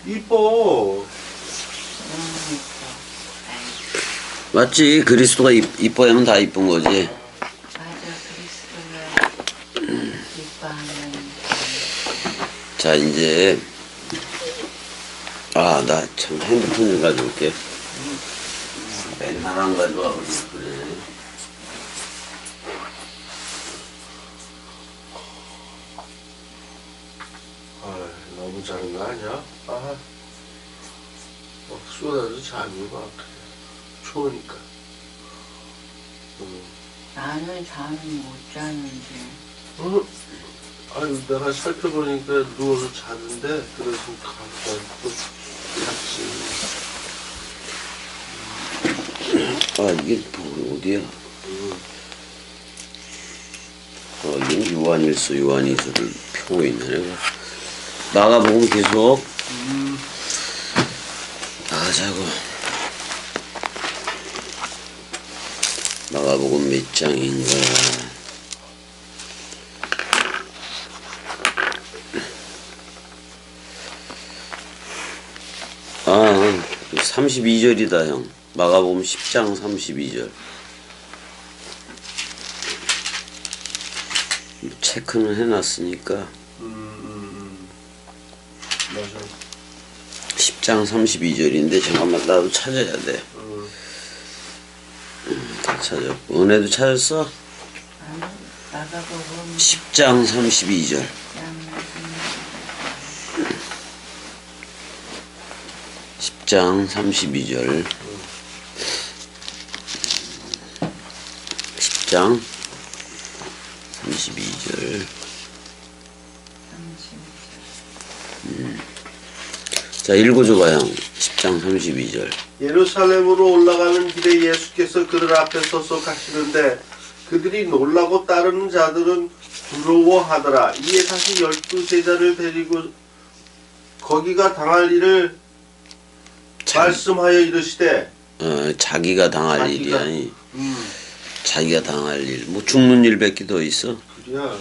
이뻐. 맞지? 그리스도가 이뻐하면 다 이쁜 거지. 맞아, 그리스도가 이뻐하면. 자, 이제 나 참 핸드폰 좀 가져올게. 맨날 안 가져와 그래. 너무 자는 거 아니야? 막 쏟아져 잠이 막 추우니까. 나는 잠을 못 자는데. 아유, 내가 살펴보니까 누워서 자는데 그래서 가서 또 잤지. 이게 어디야? 이게 요한일서 요한일서를 펴고 있네. 내가 마가복음 계속 나가자고. 마가복음 몇 장인가? 32절이다 형. 마가복음 10장 32절. 체크는 해놨으니까. 맞아. 10장 32절인데 잠깐만 나도 찾아야 돼. 찾았고 은혜도 찾았어? 아니, 마가복음 10장 32절. 10장 32절. 10장 32절. 자, 읽어줘봐, 형. 10장 32절. 예루살렘으로 올라가는 길에 예수께서 그들 앞에 서서 가시는데 그들이 놀라고 따르는 자들은 부러워하더라. 이에 다시 12제자를 데리고 거기가 당할 일을 말씀하여 이르시되 자기가 당할 일이 아니. 자기가 당할 일. 뭐 죽는 일밖에 더 있어. 그래야.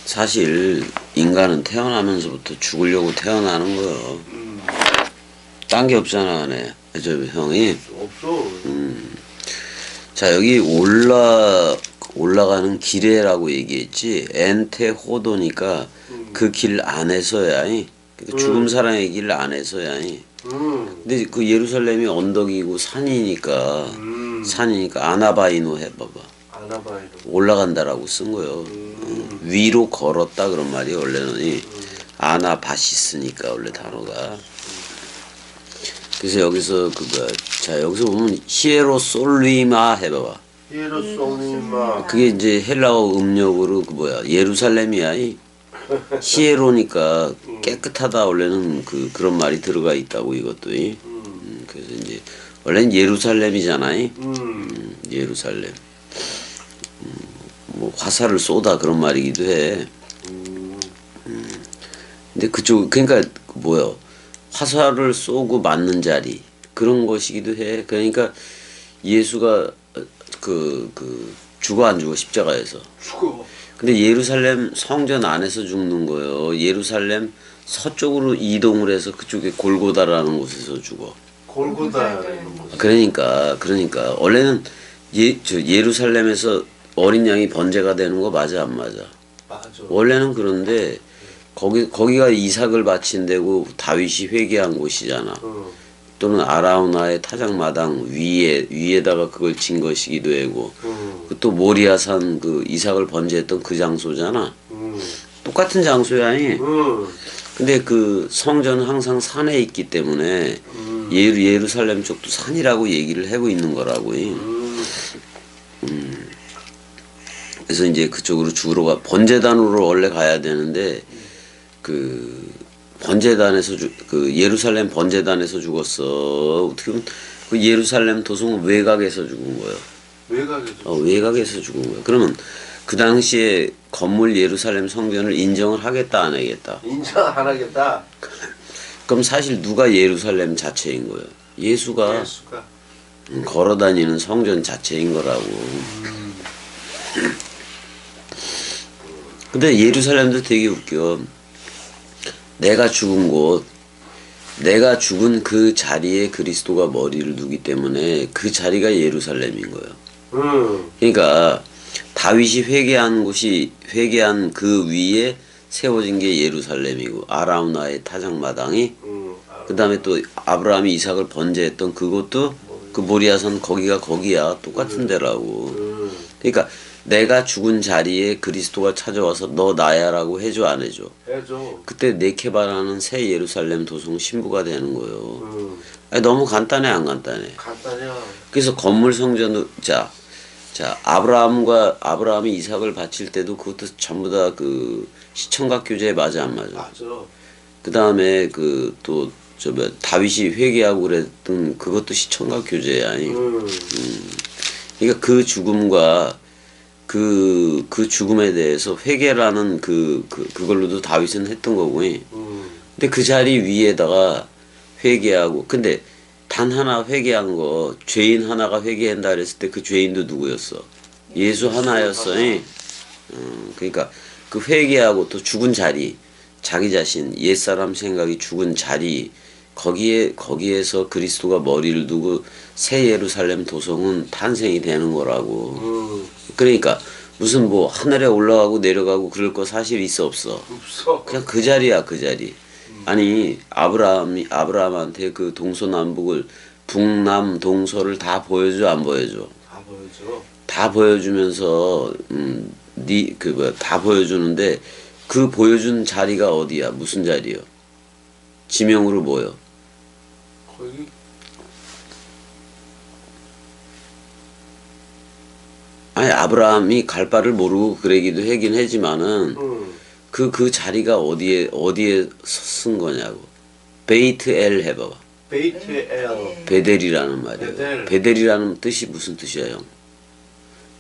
사실 인간은 태어나면서부터 죽으려고 태어나는 거요. 딴 게 없잖아, 네. 저 형이. 없어. 자, 여기 올라가는 길에라고 얘기했지. 엔테호도니까 그 길 안에서야. 죽음 사랑의 길 안에서야. 근데 그 예루살렘이 언덕이고 산이니까 아나바이노 해봐봐. 아나바이노. 올라간다라고 쓴 거요. 위로 걸었다 그런 말이 원래는 아나바시스니까 원래 단어가. 그래서 여기서 자 여기서 보면 히에로솔리마 해봐봐. 히에로솔리마. 그게 이제 헬라어 음력으로 예루살렘이야. 히에로니까 깨끗하다 원래는 그런 말이 들어가 있다고 이것도. 그래서 이제 원래는 예루살렘이잖아. 예루살렘. 뭐 화살을 쏘다 그런 말이기도 해. 근데 그러니까 화살을 쏘고 맞는 자리 그런 것이기도 해. 그러니까 예수가 죽어 안 죽어 십자가에서. 죽어. 근데 예루살렘 성전 안에서 죽는 거예요. 예루살렘 서쪽으로 이동을 해서 그쪽에 골고다라는 곳에서 죽어. 골고다라는 곳. 그러니까 원래는 예루살렘에서 어린 양이 번제가 되는 거 맞아 안 맞아? 맞아. 원래는 그런데 거기가 이삭을 바친 데고 다윗이 회개한 곳이잖아. 또는 아라우나의 타작마당 위에다가 그걸 진 것이기도 하고 또 모리아산 이삭을 번제했던 그 장소잖아. 똑같은 장소야. 근데 그 성전은 항상 산에 있기 때문에 예루살렘 쪽도 산이라고 얘기를 하고 있는 거라고. 그래서 이제 그쪽으로 죽으러 번제단으로 원래 가야 되는데 번제단에서 예루살렘 번제단에서 죽었어. 어떻게 보면 그 예루살렘 도성 외곽에서 죽은 거예요. 외곽에서. 외곽에서 죽은 거예요. 그러면 그 당시에 건물 예루살렘 성전을 인정을 하겠다 안 하겠다? 인정 안 하겠다. 그럼 사실 누가 예루살렘 자체인 거예요? 예수가 걸어다니는 성전 자체인 거라고. 근데 예루살렘도 되게 웃겨. 내가 죽은 곳 내가 죽은 그 자리에 그리스도가 머리를 두기 때문에 그 자리가 예루살렘인 거예요. 그러니까 다윗이 회개한 그 위에 세워진 게 예루살렘이고 아라우나의 타작마당이 그 다음에 또 아브라함이 이삭을 번제했던 그것도 그 모리아산 거기야 똑같은 데라고. 그러니까 내가 죽은 자리에 그리스도가 찾아와서 너 나야라고 해줘 안 해줘? 해줘. 그때 네케바라는 새 예루살렘 도성 신부가 되는 거예요. 아니, 너무 간단해 안 간단해? 간단해요. 그래서 건물 성전도 자 아브라함이 이삭을 바칠 때도 그것도 전부 다 그 시청각 교제 맞아 안 맞아? 맞아. 그 다음에 다윗이 회개하고 그랬던 그것도 시청각 교제야. 그러니까 그 죽음과 그 죽음에 대해서 회개라는 그걸로도 다윗은 했던 거고. 근데 그 자리 위에다가 회개하고 근데 단 하나 회개한 거 죄인 하나가 회개한다 그랬을 때 그 죄인도 누구였어? 예수 하나였어. 그러니까 그 회개하고 또 죽은 자리 자기 자신 옛사람 생각이 죽은 자리 거기에서 그리스도가 머리를 두고 새 예루살렘 도성은 탄생이 되는 거라고. 그러니까 무슨 뭐 하늘에 올라가고 내려가고 그럴 거 사실 있어 없어? 없어. 그냥 그 자리야 그 자리. 아니 아브라함한테 그 동서남북을 북남 동서를 다 보여줘 안 보여줘? 다 보여줘. 다 보여주면서 다 보여주는데 그 보여준 자리가 어디야? 무슨 자리요? 지명으로 뭐요? 거기 아니 아브라함이 갈 바를 모르고 그러기도 하긴 하지만은 그 자리가 어디에 쓴 거냐고. 베이트 엘 해봐봐. 베이트 엘. 베델이라는 말이에요. 베델. 베델이라는 뜻이 무슨 뜻이에요?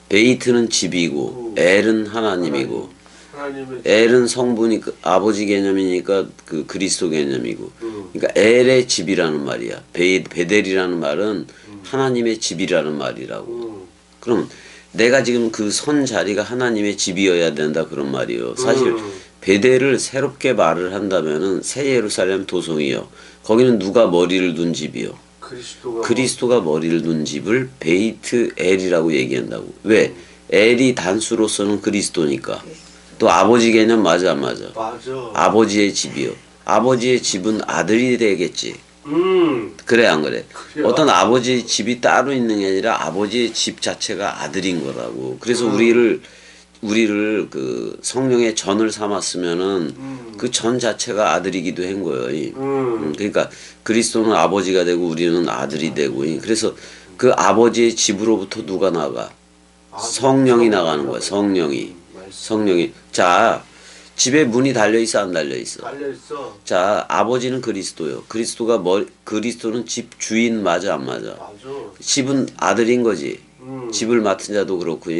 베이트는 집이고 엘은 하나님이고 하나님의 엘은 성분이 아버지 개념이니까 그 그리스도 개념이고 그러니까 엘의 집이라는 말이야. 베델이라는 말은 하나님의 집이라는 말이라고. 그럼 내가 지금 그 선 자리가 하나님의 집이어야 된다 그런 말이요. 사실 베델을 새롭게 말을 한다면은 새 예루살렘 도성이요. 거기는 누가 머리를 둔 집이요? 그리스도가 머리를 둔 집을 베이트 엘이라고 얘기한다고. 왜? 엘이 단수로서는 그리스도니까. 또 아버지 개념 맞아 안 맞아? 맞아. 아버지의 집이요. 아버지의 집은 아들이 되겠지. 그래 안 그래? 그래요. 어떤 아버지의 집이 따로 있는 게 아니라 아버지의 집 자체가 아들인 거라고. 그래서 우리를 그 성령의 전을 삼았으면은 그 전 자체가 아들이기도 한 거예요. 그러니까 그리스도는 아버지가 되고 우리는 아들이 되고. 그래서 그 아버지의 집으로부터 누가 나가? 성령이 나가는 거야. 성령이. 자, 집에 문이 달려 있어 안 달려 있어? 달려 있어. 자, 아버지는 그리스도요. 그리스도는 집 주인 맞아 안 맞아? 맞아. 집은 아들인 거지. 집을 맡은 자도 그렇고.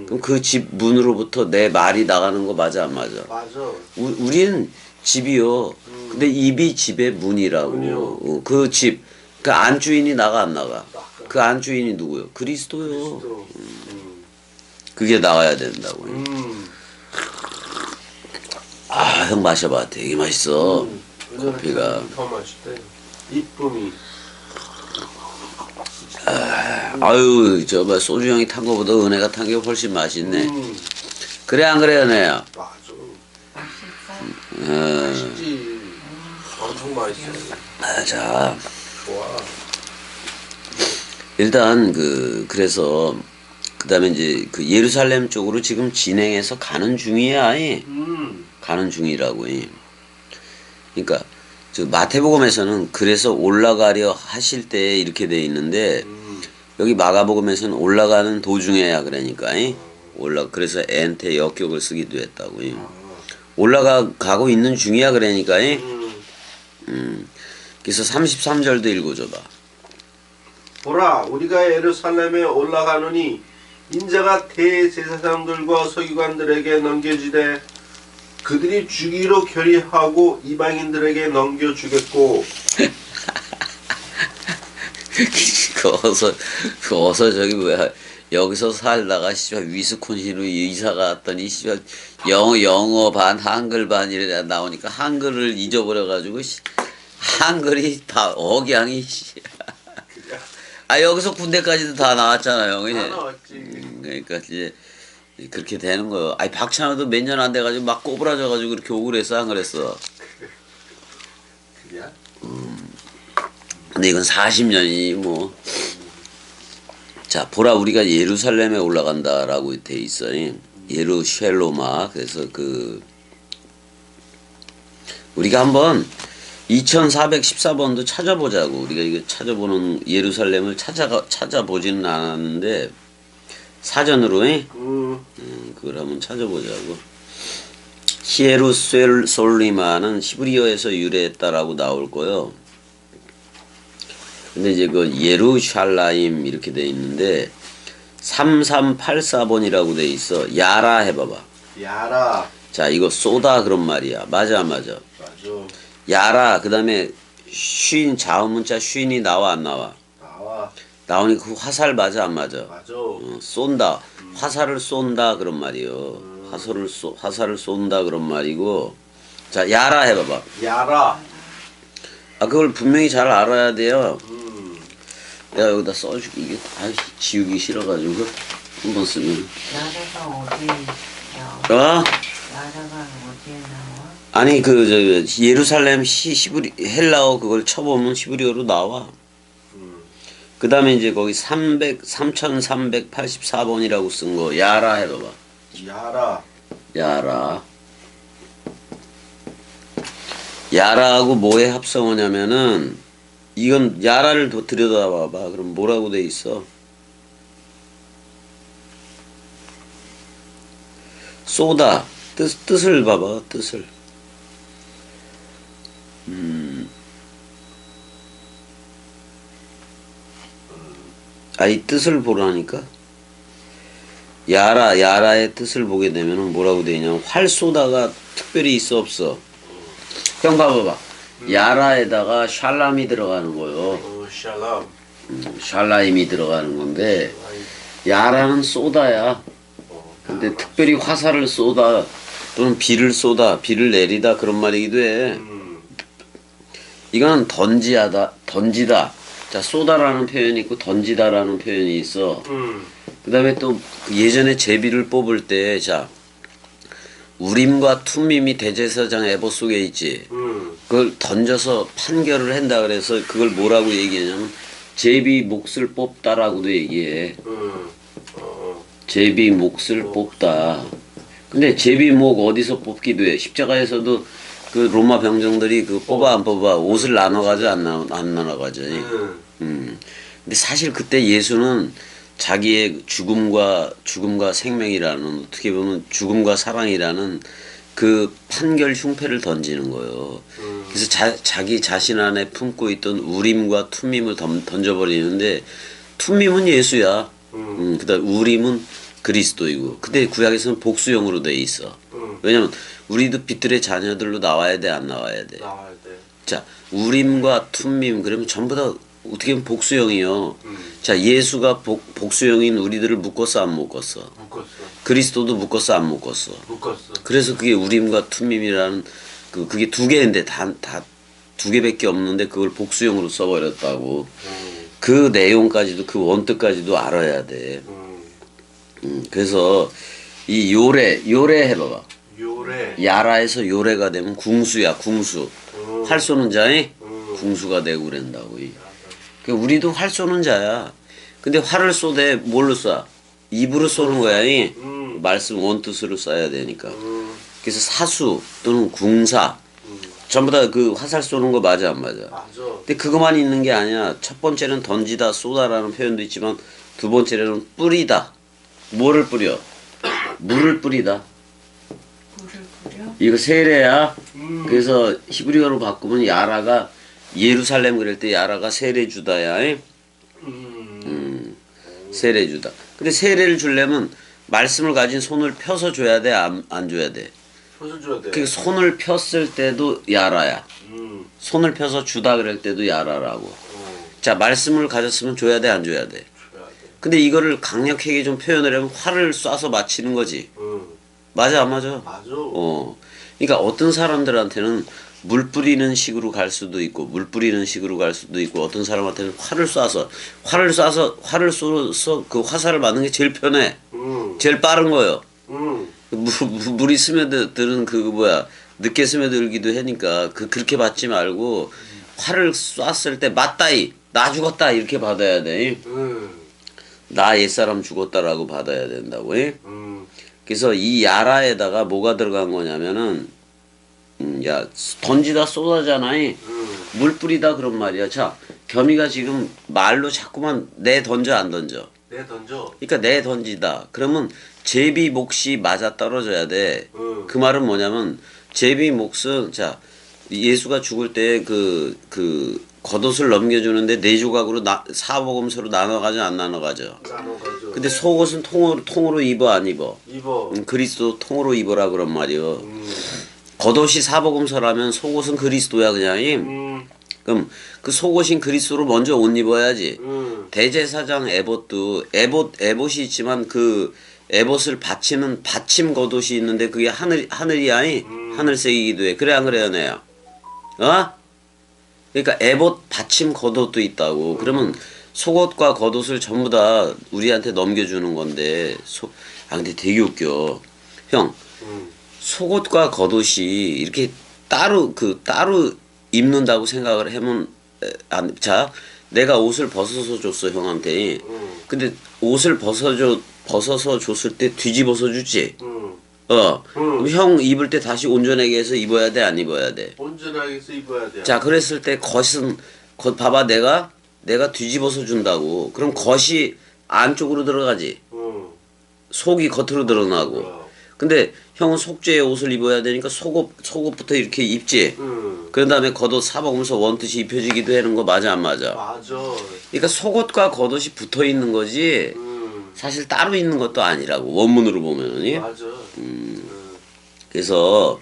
그럼 그 집 문으로부터 내 말이 나가는 거 맞아 안 맞아? 맞아. 우리는 집이요. 근데 입이 집의 문이라고. 문이요. 그 집, 그 안주인이 나가 안 나가? 그 안주인이 누구요? 그리스도요. 또. 그게 나가야 된다고. 아, 형 마셔봐. 되게 맛있어. 커피가. 더 맛있대. 이쁨이. 아유, 저 소주 형이 탄 거보다 은혜가 탄 게 훨씬 맛있네. 그래 안 그래 은혜야? 맞아. 맛있어. 맛있지. 엄청 맛있어. 자, 좋아. 일단 그래서 그다음에 이제 그 예루살렘 쪽으로 지금 진행해서 가는 중이야. 가는 중이라고. 그러니까 저 마태복음에서는 그래서 올라가려 하실 때 이렇게 돼 있는데 여기 마가복음에서는 올라가는 도중에야 그러니까. 그래서 엔테 역격을 쓰기도 했다고. 올라가고 있는 중이야 그러니까. 그래서 33절도 읽어줘봐. 보라, 우리가 예루살렘에 올라가노니 인자가 대제사장들과 서기관들에게 넘겨지되 그들이 주기로 결의하고 이방인들에게 넘겨주겠고. 어서 저기 뭐야 여기서 살다가 씨발 위스콘신으로 이사가 왔더니 씨발 영어 반 한글 반 이래 나오니까 한글을 잊어버려 가지고 한글이 다 억양이 그냥 아 여기서 군대까지도 다 나왔잖아요. 다 이제. 나왔지. 그러니까 이제 그렇게 되는 거예요. 아니 박찬호도 몇 년 안 돼가지고 막 꼬부라져가지고 그렇게 억울했어 안 그랬어. 그냥 근데 이건 40년이 뭐. 자 보라 우리가 예루살렘에 올라간다라고 돼 있어. 예루샬로마. 그래서 그 우리가 한번 2414번도 찾아보자고. 우리가 이거 찾아보는 예루살렘을 찾아보지는 않았는데 사전으로 그걸 한번 찾아보자고. 히에루솔리마는 히브리어에서 유래했다라고 나올 거요. 근데 이제 그 예루샬라임 이렇게 돼 있는데 3384번이라고 돼 있어. 야라 해봐봐. 야라. 자 이거 쏘다 그런 말이야. 맞아 맞아. 야라 그다음에 쉰 자음문자 쉰이 나와 안 나와? 나와. 나오니까 그 화살 맞아 안 맞아? 맞아. 쏜다. 화살을 쏜다 그런 말이요. 화살을 쏜다 그런 말이고. 자 야라 해봐봐. 야라. 아 그걸 분명히 잘 알아야 돼요. 내가 여기다 써줄게. 이게 다 지우기 싫어가지고 한번 쓰면. 나라가 어디에 나와? 어? 나라가 어디에 나와? 아니 그 저 예루살렘 히브리 헬라어 그걸 쳐보면 히브리어로 나와. 그 다음에 이제 거기 3384번이라고 쓴 거 야라 해봐봐. 야라. 야라. 야라하고 뭐의 합성어냐면은 이건 야라를 더 들여다봐봐. 그럼 뭐라고 돼 있어? 쏘다. 뜻을 봐봐. 뜻을. 이 뜻을 보라니까. 야라의 뜻을 보게 되면은 뭐라고 돼 있냐면 활 쏘다가 특별히 있어 없어? 형 봐봐봐. 야라에다가 샬람이 들어가는 거요. 샬람. 샬라임이 들어가는 건데 야라는 쏘다야. 근데 특별히 화살을 쏘다 또는 비를 쏘다, 비를 내리다 그런 말이기도 해. 이거는 던지다. 자 쏘다라는 표현이 있고 던지다라는 표현이 있어. 그 다음에 또 예전에 제비를 뽑을 때 자 우림과 툼밈이 대제사장 에봇 속에 있지. 그걸 던져서 판결을 한다 그래서 그걸 뭐라고 얘기하냐면 제비 몫을 뽑다라고도 얘기해. 제비 몫을 뽑다. 근데 제비 목 어디서 뽑기도 해. 십자가에서도 그 로마 병정들이 그 뽑아 안 뽑아 옷을 나눠가지 안 나눠가지. 근데 사실 그때 예수는 자기의 죽음과 생명이라는 어떻게 보면 죽음과 사랑이라는 그 판결 흉패를 던지는 거예요. 그래서 자기 자신 안에 품고 있던 우림과 툼밈을 던져버리는데 툼밈은 예수야. 그다음 우림은 그리스도이고. 근데 구약에서는 복수형으로 돼 있어. 왜냐면 우리도 빛들의 자녀들로 나와야 돼 안 나와야 돼? 나와야 돼. 자 우림과 툼밈 그러면 전부 다 어떻게 보면 복수형이요. 자 예수가 복수형인 우리들을 묶었어 안 묶었어? 묶었어. 그리스도도 묶었어 안 묶었어? 묶었어. 그래서 그게 우림과 툼밈이라는 그게 두 개인데 다 두 개밖에 없는데 그걸 복수형으로 써버렸다고. 그 내용까지도 그 원뜻까지도 알아야 돼. 그래서 이 요래 해봐봐. 요래. 야라에서 요래가 되면 궁수야 궁수. 활 쏘는 자에 궁수가 되고 그런다고. 그러니까 우리도 활 쏘는 자야. 근데 활을 쏘되 뭘로 쏴? 입으로 쏘는 거야. 말씀 원뜻으로 쏴야 되니까. 그래서 사수 또는 궁사 전부 다 그 화살 쏘는 거 맞아 안 맞아? 맞아. 근데 그것만 있는 게 아니야. 첫 번째는 던지다 쏘다라는 표현도 있지만 두 번째는 뿌리다. 뭐를 뿌려? 물을 뿌리다. 물을 뿌려? 이거 세례야. 그래서 히브리어로 바꾸면 야라가 예루살렘 그럴 때 야라가 세례 주다야. 세례 주다. 근데 세례를 주려면 말씀을 가진 손을 펴서 줘야 돼, 안 줘야 돼? 펴서 줘야 돼. 그 손을 폈을 때도 야라야. 손을 펴서 주다 그럴 때도 야라라고. 자, 말씀을 가졌으면 줘야 돼, 안 줘야 돼? 줘야 돼. 근데 이거를 강력하게 좀 표현을 하면 활을 쏴서 맞히는 거지. 맞아, 안 맞아? 맞아. 그러니까 어떤 사람들한테는 물 뿌리는 식으로 갈 수도 있고 물 뿌리는 식으로 갈 수도 있고 어떤 사람한테는 활을 쏴서 그 화살을 맞는 게 제일 편해. 제일 빠른 거요. 물이 스며드는 그 뭐야 늦게 스며들기도 하니까 그렇게 받지 말고 활을 쐈을 때 맞다이 나 죽었다 이렇게 받아야 돼. 나 옛사람 죽었다라고 받아야 된다고. 그래서 이 야라에다가 뭐가 들어간 거냐면은 야 던지다 쏘다잖아. 물 뿌리다 그런 말이야. 자 겸이가 지금 말로 자꾸만 내 던져 안 던져. 내 던져. 그러니까 내 던지다. 그러면 제비 몫이 맞아 떨어져야 돼. 그 말은 뭐냐면 제비 몫은 자 예수가 죽을 때 그 겉옷을 넘겨주는데 네 조각으로 사복음서로 나눠가죠 안 나눠가죠. 나눠가죠. 근데 속옷은 통으로 입어 안 입어? 입어. 그리스도 통으로 입어라 그런 말이요. 겉옷이 사복음서라면 속옷은 그리스도야 그냥. 그럼 그 속옷인 그리스도로 먼저 옷 입어야지. 대제사장 에봇도 에봇이 있지만 그 에봇을 받치는 받침 겉옷이 있는데 그게 하늘이야. 하늘색이기도 해. 그래 안 그래요 내야? 어? 그러니까 에봇 받침 겉옷도 있다고. 그러면 속옷과 겉옷을 전부 다 우리한테 넘겨주는 건데 근데 되게 웃겨. 형 속옷과 겉옷이 이렇게 따로 입는다고 생각을 하면 자 내가 옷을 벗어서 줬어 형한테. 근데 옷을 벗어서 줬을 때 뒤집어서 주지. 그럼 형 입을 때 다시 온전하게 해서 입어야 돼 안 입어야 돼? 온전하게 해서 입어야 돼. 자 그랬을 때 겉은 봐봐 내가 뒤집어서 준다고. 그럼 겉이 안쪽으로 들어가지. 속이 겉으로 드러나고. 근데 형은 속죄의 옷을 입어야 되니까 속옷부터 이렇게 입지. 그런 다음에 겉옷 사복음서 원뜻이 입혀지기도 하는 거 맞아 안 맞아? 맞아. 그러니까 속옷과 겉옷이 붙어 있는 거지. 사실 따로 있는 것도 아니라고 원문으로 보면은. 맞아. 그래서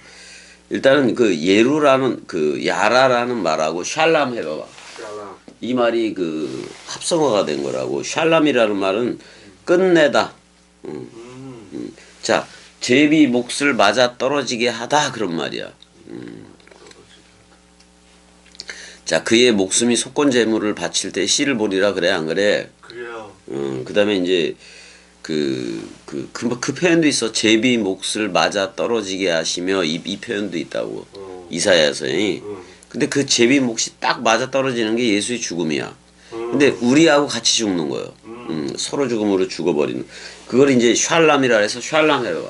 일단은 그 예루라는 그 야라라는 말하고 샬람 해봐봐. 샬람. 이 말이 그 합성어가 된 거라고. 샬람이라는 말은 끝내다. 자 제비 몫을 맞아 떨어지게 하다 그런 말이야. 자 그의 목숨이 속건 제물을 바칠 때 씨를 보리라 그래 안 그래? 그래요. 그다음에 이제 그 표현도 있어. 제비 몫을 맞아 떨어지게 하시며 이 표현도 있다고. 이사야서에. 근데 그 제비 몫이 딱 맞아 떨어지는 게 예수의 죽음이야. 근데 우리하고 같이 죽는 거예요. 서로 죽음으로 죽어버리는. 그걸 이제 샬람이라 해서 샬람 해봐.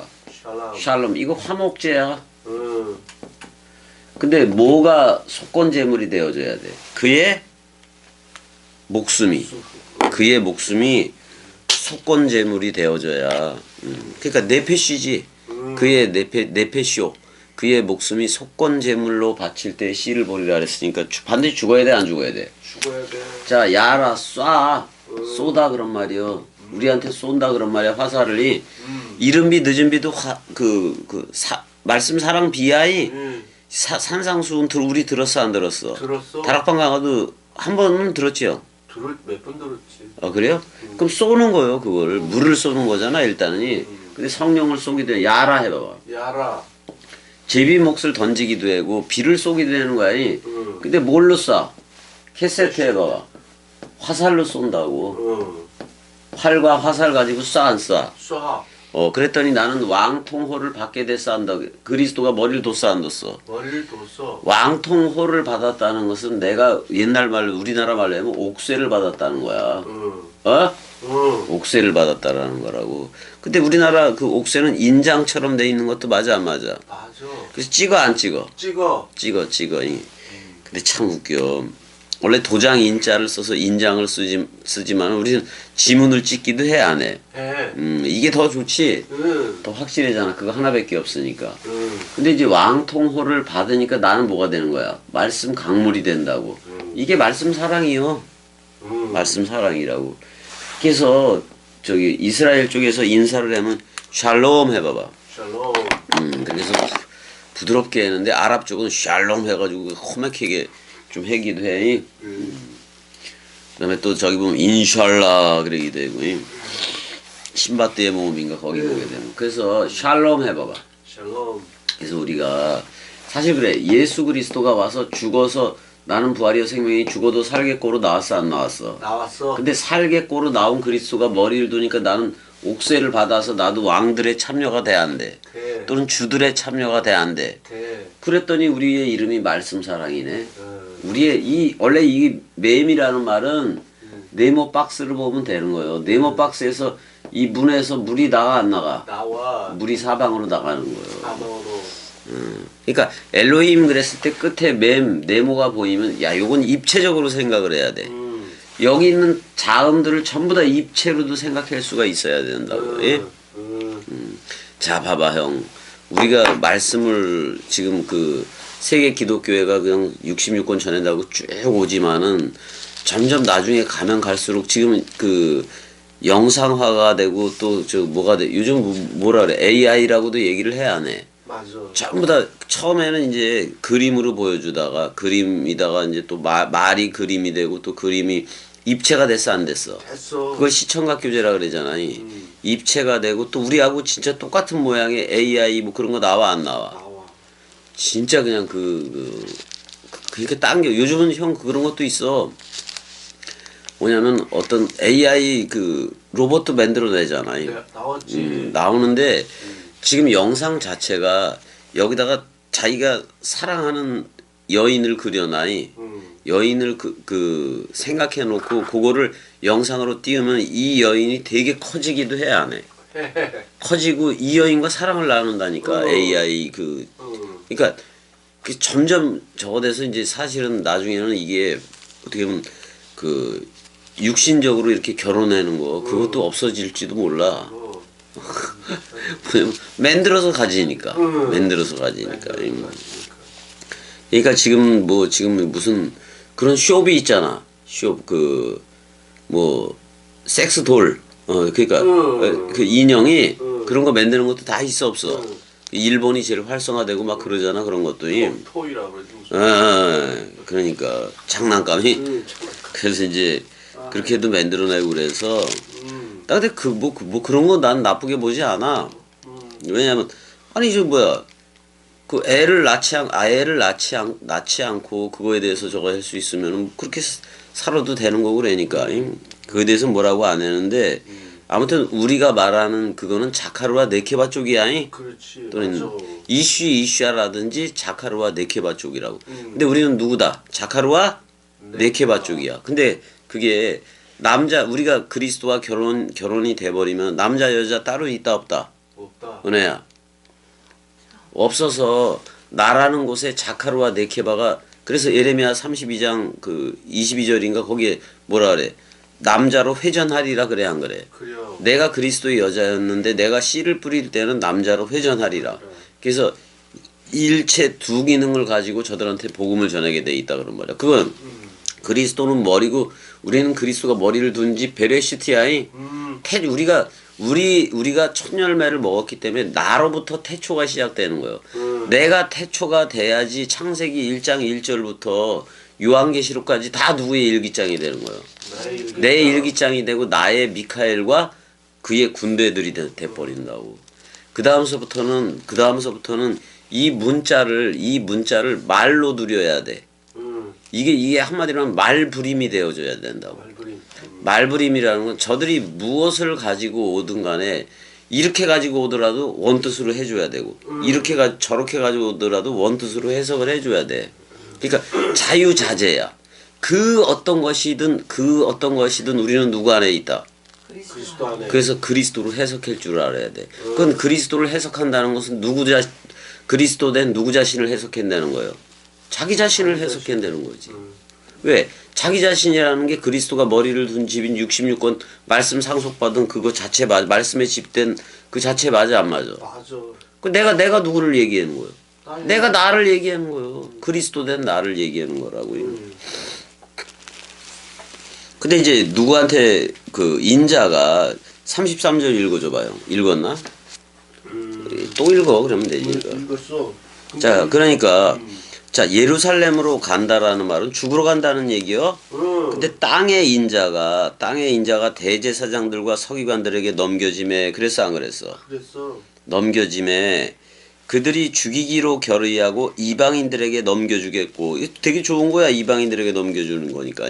샬람. 샬롬 이거 화목제야. 근데 뭐가 속건 제물이 되어져야 돼? 그의 목숨이 속건 제물이 되어져야. 그러니까 네페시지. 그의 네페쇼. 그의 목숨이 속건 제물로 바칠 때 씨를 보리라 그랬으니까 반드시 죽어야 돼 안 죽어야 돼? 죽어야 돼. 자 야라 쏘다 그런 말이요. 우리한테 쏜다 그런 말이야. 화살을. 이른 비 늦은 비도 말씀 사랑 비하이. 산상수훈 우리 들었어 안 들었어? 들었어. 다락방 가도 한 번은 들었지요. 몇 번 들었지. 아 그래요? 그럼 쏘는 거예요 그걸. 물을 쏘는 거잖아 일단은. 근데 성령을 쏘기도 해. 야라 해봐봐. 야라. 제비 몫을 던지기도 하고 비를 쏘기도 하는 거야. 근데 뭘로 쏴? 캐세트 해봐봐. 화살로 쏜다고. 활과 화살 가지고 쏴 안 쏴? 쏴. 그랬더니 나는 왕통호를 받게 됐어 한다. 그리스도가 머리를 뒀어 안 뒀어? 머리를 뒀어. 왕통호를 받았다는 것은 내가 옛날 말로 우리나라 말로 하면 옥쇠를 받았다는 거야. 옥쇠를 받았다라는 거라고. 근데 우리나라 그 옥쇠는 인장처럼 돼 있는 것도 맞아 안 맞아? 맞아. 그래서 찍어 안 찍어? 찍어. 찍어. 근데 참 웃겨. 원래 도장 인자를 써서 인장을 쓰지만 우리는 지문을 찍기도 해 안 해? 해. 이게 더 좋지. 더 확실하잖아. 그거 하나밖에 없으니까. 근데 이제 왕통호를 받으니까 나는 뭐가 되는 거야? 말씀 강물이 된다고. 이게 말씀 사랑이요. 말씀 사랑이라고. 그래서 저기 이스라엘 쪽에서 인사를 하면 샬롬 해봐봐. 샬롬. 그래서 부드럽게 했는데 아랍 쪽은 샬롬 해가지고 험하게 좀 하기도 해. 그다음에 또 저기 보면 인샬라 그러기도 하고. 신밧드의 모음인가 거기 보게 되면. 그래서 샬롬 해봐봐. 샬롬. 그래서 우리가 사실 그래. 예수 그리스도가 와서 죽어서 나는 부활이요 생명이 죽어도 살겠고로 나왔어 안 나왔어? 나왔어. 근데 살겠고로 나온 그리스도가 머리를 두니까 나는 옥세를 받아서 나도 왕들의 참여가 돼야 안 돼. 돼. 또는 주들의 참여가 돼야 안 돼. 돼. 그랬더니 우리의 이름이 말씀사랑이네. 응. 우리의 원래 이 맴이라는 말은 네모 박스를 보면 되는 거예요. 네모 박스에서 이 문에서 물이 나가 안 나가? 나와. 물이 사방으로 나가는 거예요. 사방으로. 그러니까 엘로힘 그랬을 때 끝에 네모가 보이면 야 요건 입체적으로 생각을 해야 돼. 여기 있는 자음들을 전부 다 입체로도 생각할 수가 있어야 된다고. 예? 자 봐봐 형. 우리가 말씀을 지금 그 세계 기독교회가 그냥 66권 전한다고 쭉 오지만은 점점 나중에 가면 갈수록 지금 그 영상화가 되고 또 저 뭐가 돼 요즘 뭐라 그래 AI라고도 얘기를 해야 하네. 맞아. 전부 다 처음에는 이제 그림으로 보여주다가 그림이다가 이제 또 말이 그림이 되고 또 그림이 입체가 됐어 안 됐어? 됐어. 그걸 시청각 교제라 그러잖아. 입체가 되고 또 우리하고 진짜 똑같은 모양의 AI 뭐 그런 거 나와 안 나와? 나와. 진짜 그냥 그렇게 당겨. 요즘은 형 그런 것도 있어. 뭐냐면 어떤 AI 그 로봇도 만들어내잖아. 네, 나왔지. 나오는데 지금 영상 자체가 여기다가 자기가 사랑하는 여인을 그려놔이 여인을 그 생각해 놓고 그거를 영상으로 띄우면 이 여인이 되게 커지기도 해 안 해. 커지고 이 여인과 사랑을 나눈다니까 AI 그러니까 그 점점 저거 돼서 이제 사실은 나중에는 이게 어떻게 보면 그 육신적으로 이렇게 결혼하는 거 그것도 없어질지도 몰라. 만들어서 가지니까. 만들어서 가지니까. 그러니까 지금 무슨 그런 숍이 있잖아. 숍 뭐 섹스돌. 그러니까 그 인형이 그런 거 만드는 것도 다 있어 없어. 일본이 제일 활성화되고 막 그러잖아 그런 것도. 토이라 그러지. 그러니까 장난감이. 그래서 이제 그렇게도 만들어내고 그래서. 근데 뭐 그런 거 난 나쁘게 보지 않아. 왜냐면 아니 저 뭐야 그 애를 낳지 않고 그거에 대해서 저거 할 수 있으면 그렇게 살아도 되는 거고 그러니까 그거에 대해서 뭐라고 안 했는데 아무튼 우리가 말하는 그거는 자카르와 네케바 쪽이야. 그렇지. 또는 맞아. 이슈아라든지 자카르와 네케바 쪽이라고. 근데 우리는 누구다? 자카르와 네케바 쪽이야. 근데 그게 우리가 그리스도와 결혼이 돼버리면 남자 여자 따로 있다 없다? 없다. 은혜야. 없어서 나라는 곳에 자카르와 네케바가 그래서 예레미야 32장 그 22절인가 거기에 뭐라 그래? 남자로 회전하리라 그래 안 그래? 그래요. 내가 그리스도의 여자였는데 내가 씨를 뿌릴 때는 남자로 회전하리라. 그래서 일체 두 기능을 가지고 저들한테 복음을 전하게 돼 있다 그런 말이야. 그건 그리스도는 머리고 우리는 그리스도가 머리를 둔지 베레시티아이 우리가 첫 열매를 먹었기 때문에 나로부터 태초가 시작되는 거예요. 내가 태초가 돼야지 창세기 1장 1절부터 요한계시록까지 다 누구의 일기장이 되는 거예요. 내 일기장이 되고 나의 미카엘과 그의 군대들이 돼버린다고. 그 다음서부터는 이 문자를 말로 누려야 돼. 이게 한마디로 하면 말부림이 되어줘야 된다고. 말부림이라는 건 저들이 무엇을 가지고 오든 간에 이렇게 가지고 오더라도 원뜻으로 해줘야 되고 저렇게 가지고 오더라도 원뜻으로 해석을 해줘야 돼. 그러니까 자유자재야. 그 어떤 것이든 우리는 누구 안에 있다. 그리스도 안에. 그래서 그리스도로 해석할 줄 알아야 돼. 그건 그리스도를 해석한다는 것은 그리스도 된 누구 자신을 해석한다는 거예요. 자기 자신을 해석한다는 거지. 왜? 자기 자신이라는 게 그리스도가 머리를 둔 집인 66권 말씀 상속받은 그거 자체 맞아. 말씀에 집된 그 자체 맞아 안 맞아? 맞아. 그 내가 누구를 얘기하는 거예요? 내가 나를 얘기하는 거예요. 그리스도 된 나를 얘기하는 거라고요. 근데 이제 누구한테 그 인자가 33절 읽어줘봐요. 읽었나? 또 읽어 그러면 되지. 읽었어. 자 그러니까 자 예루살렘으로 간다라는 말은 죽으러 간다는 얘기요. 근데 땅의 인자가 대제사장들과 서기관들에게 넘겨짐에 그랬어 안 그랬어? 그랬어. 넘겨짐에 그들이 죽이기로 결의하고 이방인들에게 넘겨주겠고. 이거 되게 좋은 거야. 이방인들에게 넘겨주는 거니까.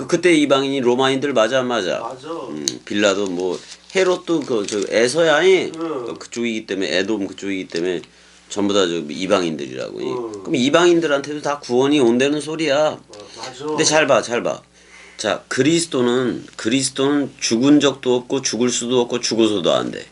그때 이방인이 로마인들 맞아 안 맞아? 맞아. 빌라도 뭐 헤롯도 저 에서야 그쪽이기 때문에 에돔 그쪽이기 때문에 전부 다 저 이방인들이라고. 그럼 이방인들한테도 다 구원이 온다는 소리야. 맞아. 근데 잘 봐. 자, 그리스도는 죽은 적도 없고 죽을 수도 없고 죽어서도 안 돼.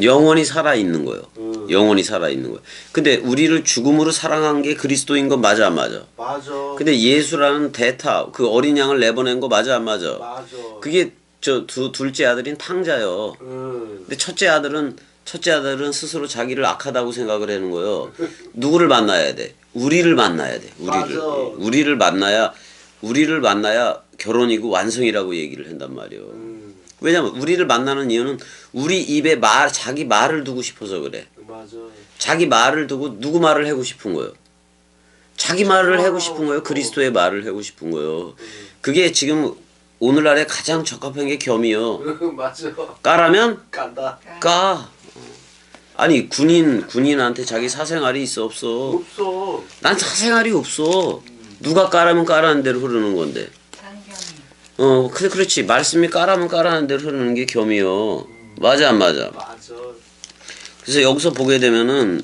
영원히 살아 있는 거예요. 영원히 살아 있는 거예요. 근데 우리를 죽음으로 사랑한 게 그리스도인 건 맞아 안 맞아? 맞아. 근데 예수라는 대타 그 어린 양을 내보낸 거 맞아 안 맞아? 맞아. 그게 저 둘째 아들인 탕자요. 근데 첫째 아들은 스스로 자기를 악하다고 생각을 하는 거예요. 누구를 만나야 돼? 우리를 만나야 돼. 맞아. 우리를 만나야 결혼이고 완성이라고 얘기를 한단 말이에요. 왜냐면 우리를 만나는 이유는 우리 입에 자기 말을 두고 싶어서 그래. 맞아. 자기 말을 두고 누구 말을 하고 싶은 거예요. 자기 말을 하고 싶은 거예요. 그리스도의 말을 하고 싶은 거예요. 그게 지금 오늘날에 가장 적합한 게 겸이요. 맞아. 까라면 깐다. 까. 아니 군인한테 자기 사생활이 있어 없어? 없어. 난 사생활이 없어. 누가 까라면 까라는 대로 흐르는 건데. 상경이. 그렇지. 말씀이 까라면 까라는 대로 흐르는 게 겸이요. 맞아 안 맞아? 맞아. 그래서 여기서 보게 되면은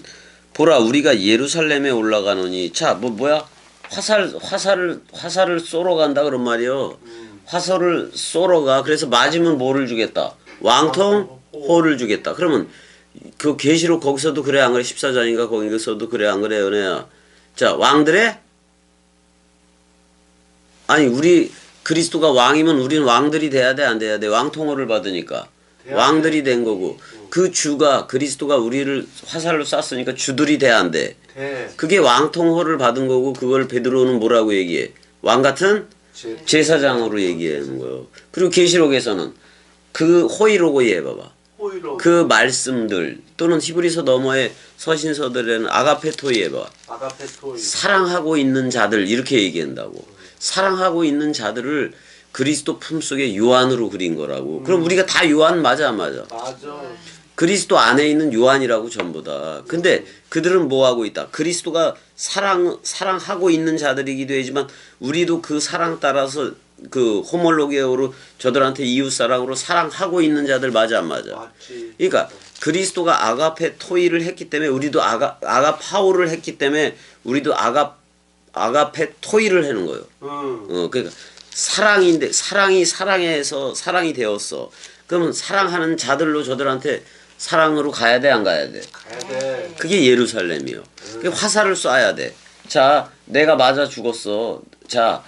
보라 우리가 예루살렘에 올라가노니 자 뭐야 화살을 쏘러 간다 그런 말이요. 화살을 쏘러 가. 그래서 맞으면 뭐를 주겠다. 왕통 호를 주겠다. 그러면 그 계시록 거기서도 그래 안 그래? 14장인가 거기서도 그래 안 그래 연애야. 자 왕들의 아니 우리 그리스도가 왕이면 우리는 왕들이 돼야 돼 안 돼야 돼? 왕통호를 받으니까 왕들이 된 거고 그 주가 그리스도가 우리를 화살로 쐈으니까 주들이 돼야 안 돼. 그게 왕통호를 받은 거고 그걸 베드로는 뭐라고 얘기해? 왕 같은 제사장으로 얘기하는 거예요. 그리고 계시록에서는 그 호이로고 얘봐봐. 그 말씀들 또는 히브리서 너머의 서신서들에는 아가페토이 해봐. 아가페토이. 사랑하고 있는 자들 이렇게 얘기한다고. 사랑하고 있는 자들을 그리스도 품속에 요한으로 그린 거라고. 그럼 우리가 다 요한 맞아 안 맞아? 맞아. 그리스도 안에 있는 요한이라고 전부 다. 근데 그들은 뭐 하고 있다? 그리스도가 사랑하고 있는 자들이기도 하지만 우리도 그 사랑 따라서 그 호몰로게오로 저들한테 이웃 사랑으로 사랑하고 있는 자들 맞아 안 맞아? 맞지. 그러니까 그리스도가 아가페 토이를 했기 때문에 우리도 아가파오를 했기 때문에 우리도 아가페 토이를 하는 거예요. 그러니까 사랑인데 사랑해서 사랑이 되었어. 그러면 사랑하는 자들로 저들한테 사랑으로 가야 돼 안 가야 돼? 가야 돼. 그게 예루살렘이요. 그게 화살을 쏴야 돼. 자, 내가 맞아 죽었어. 자,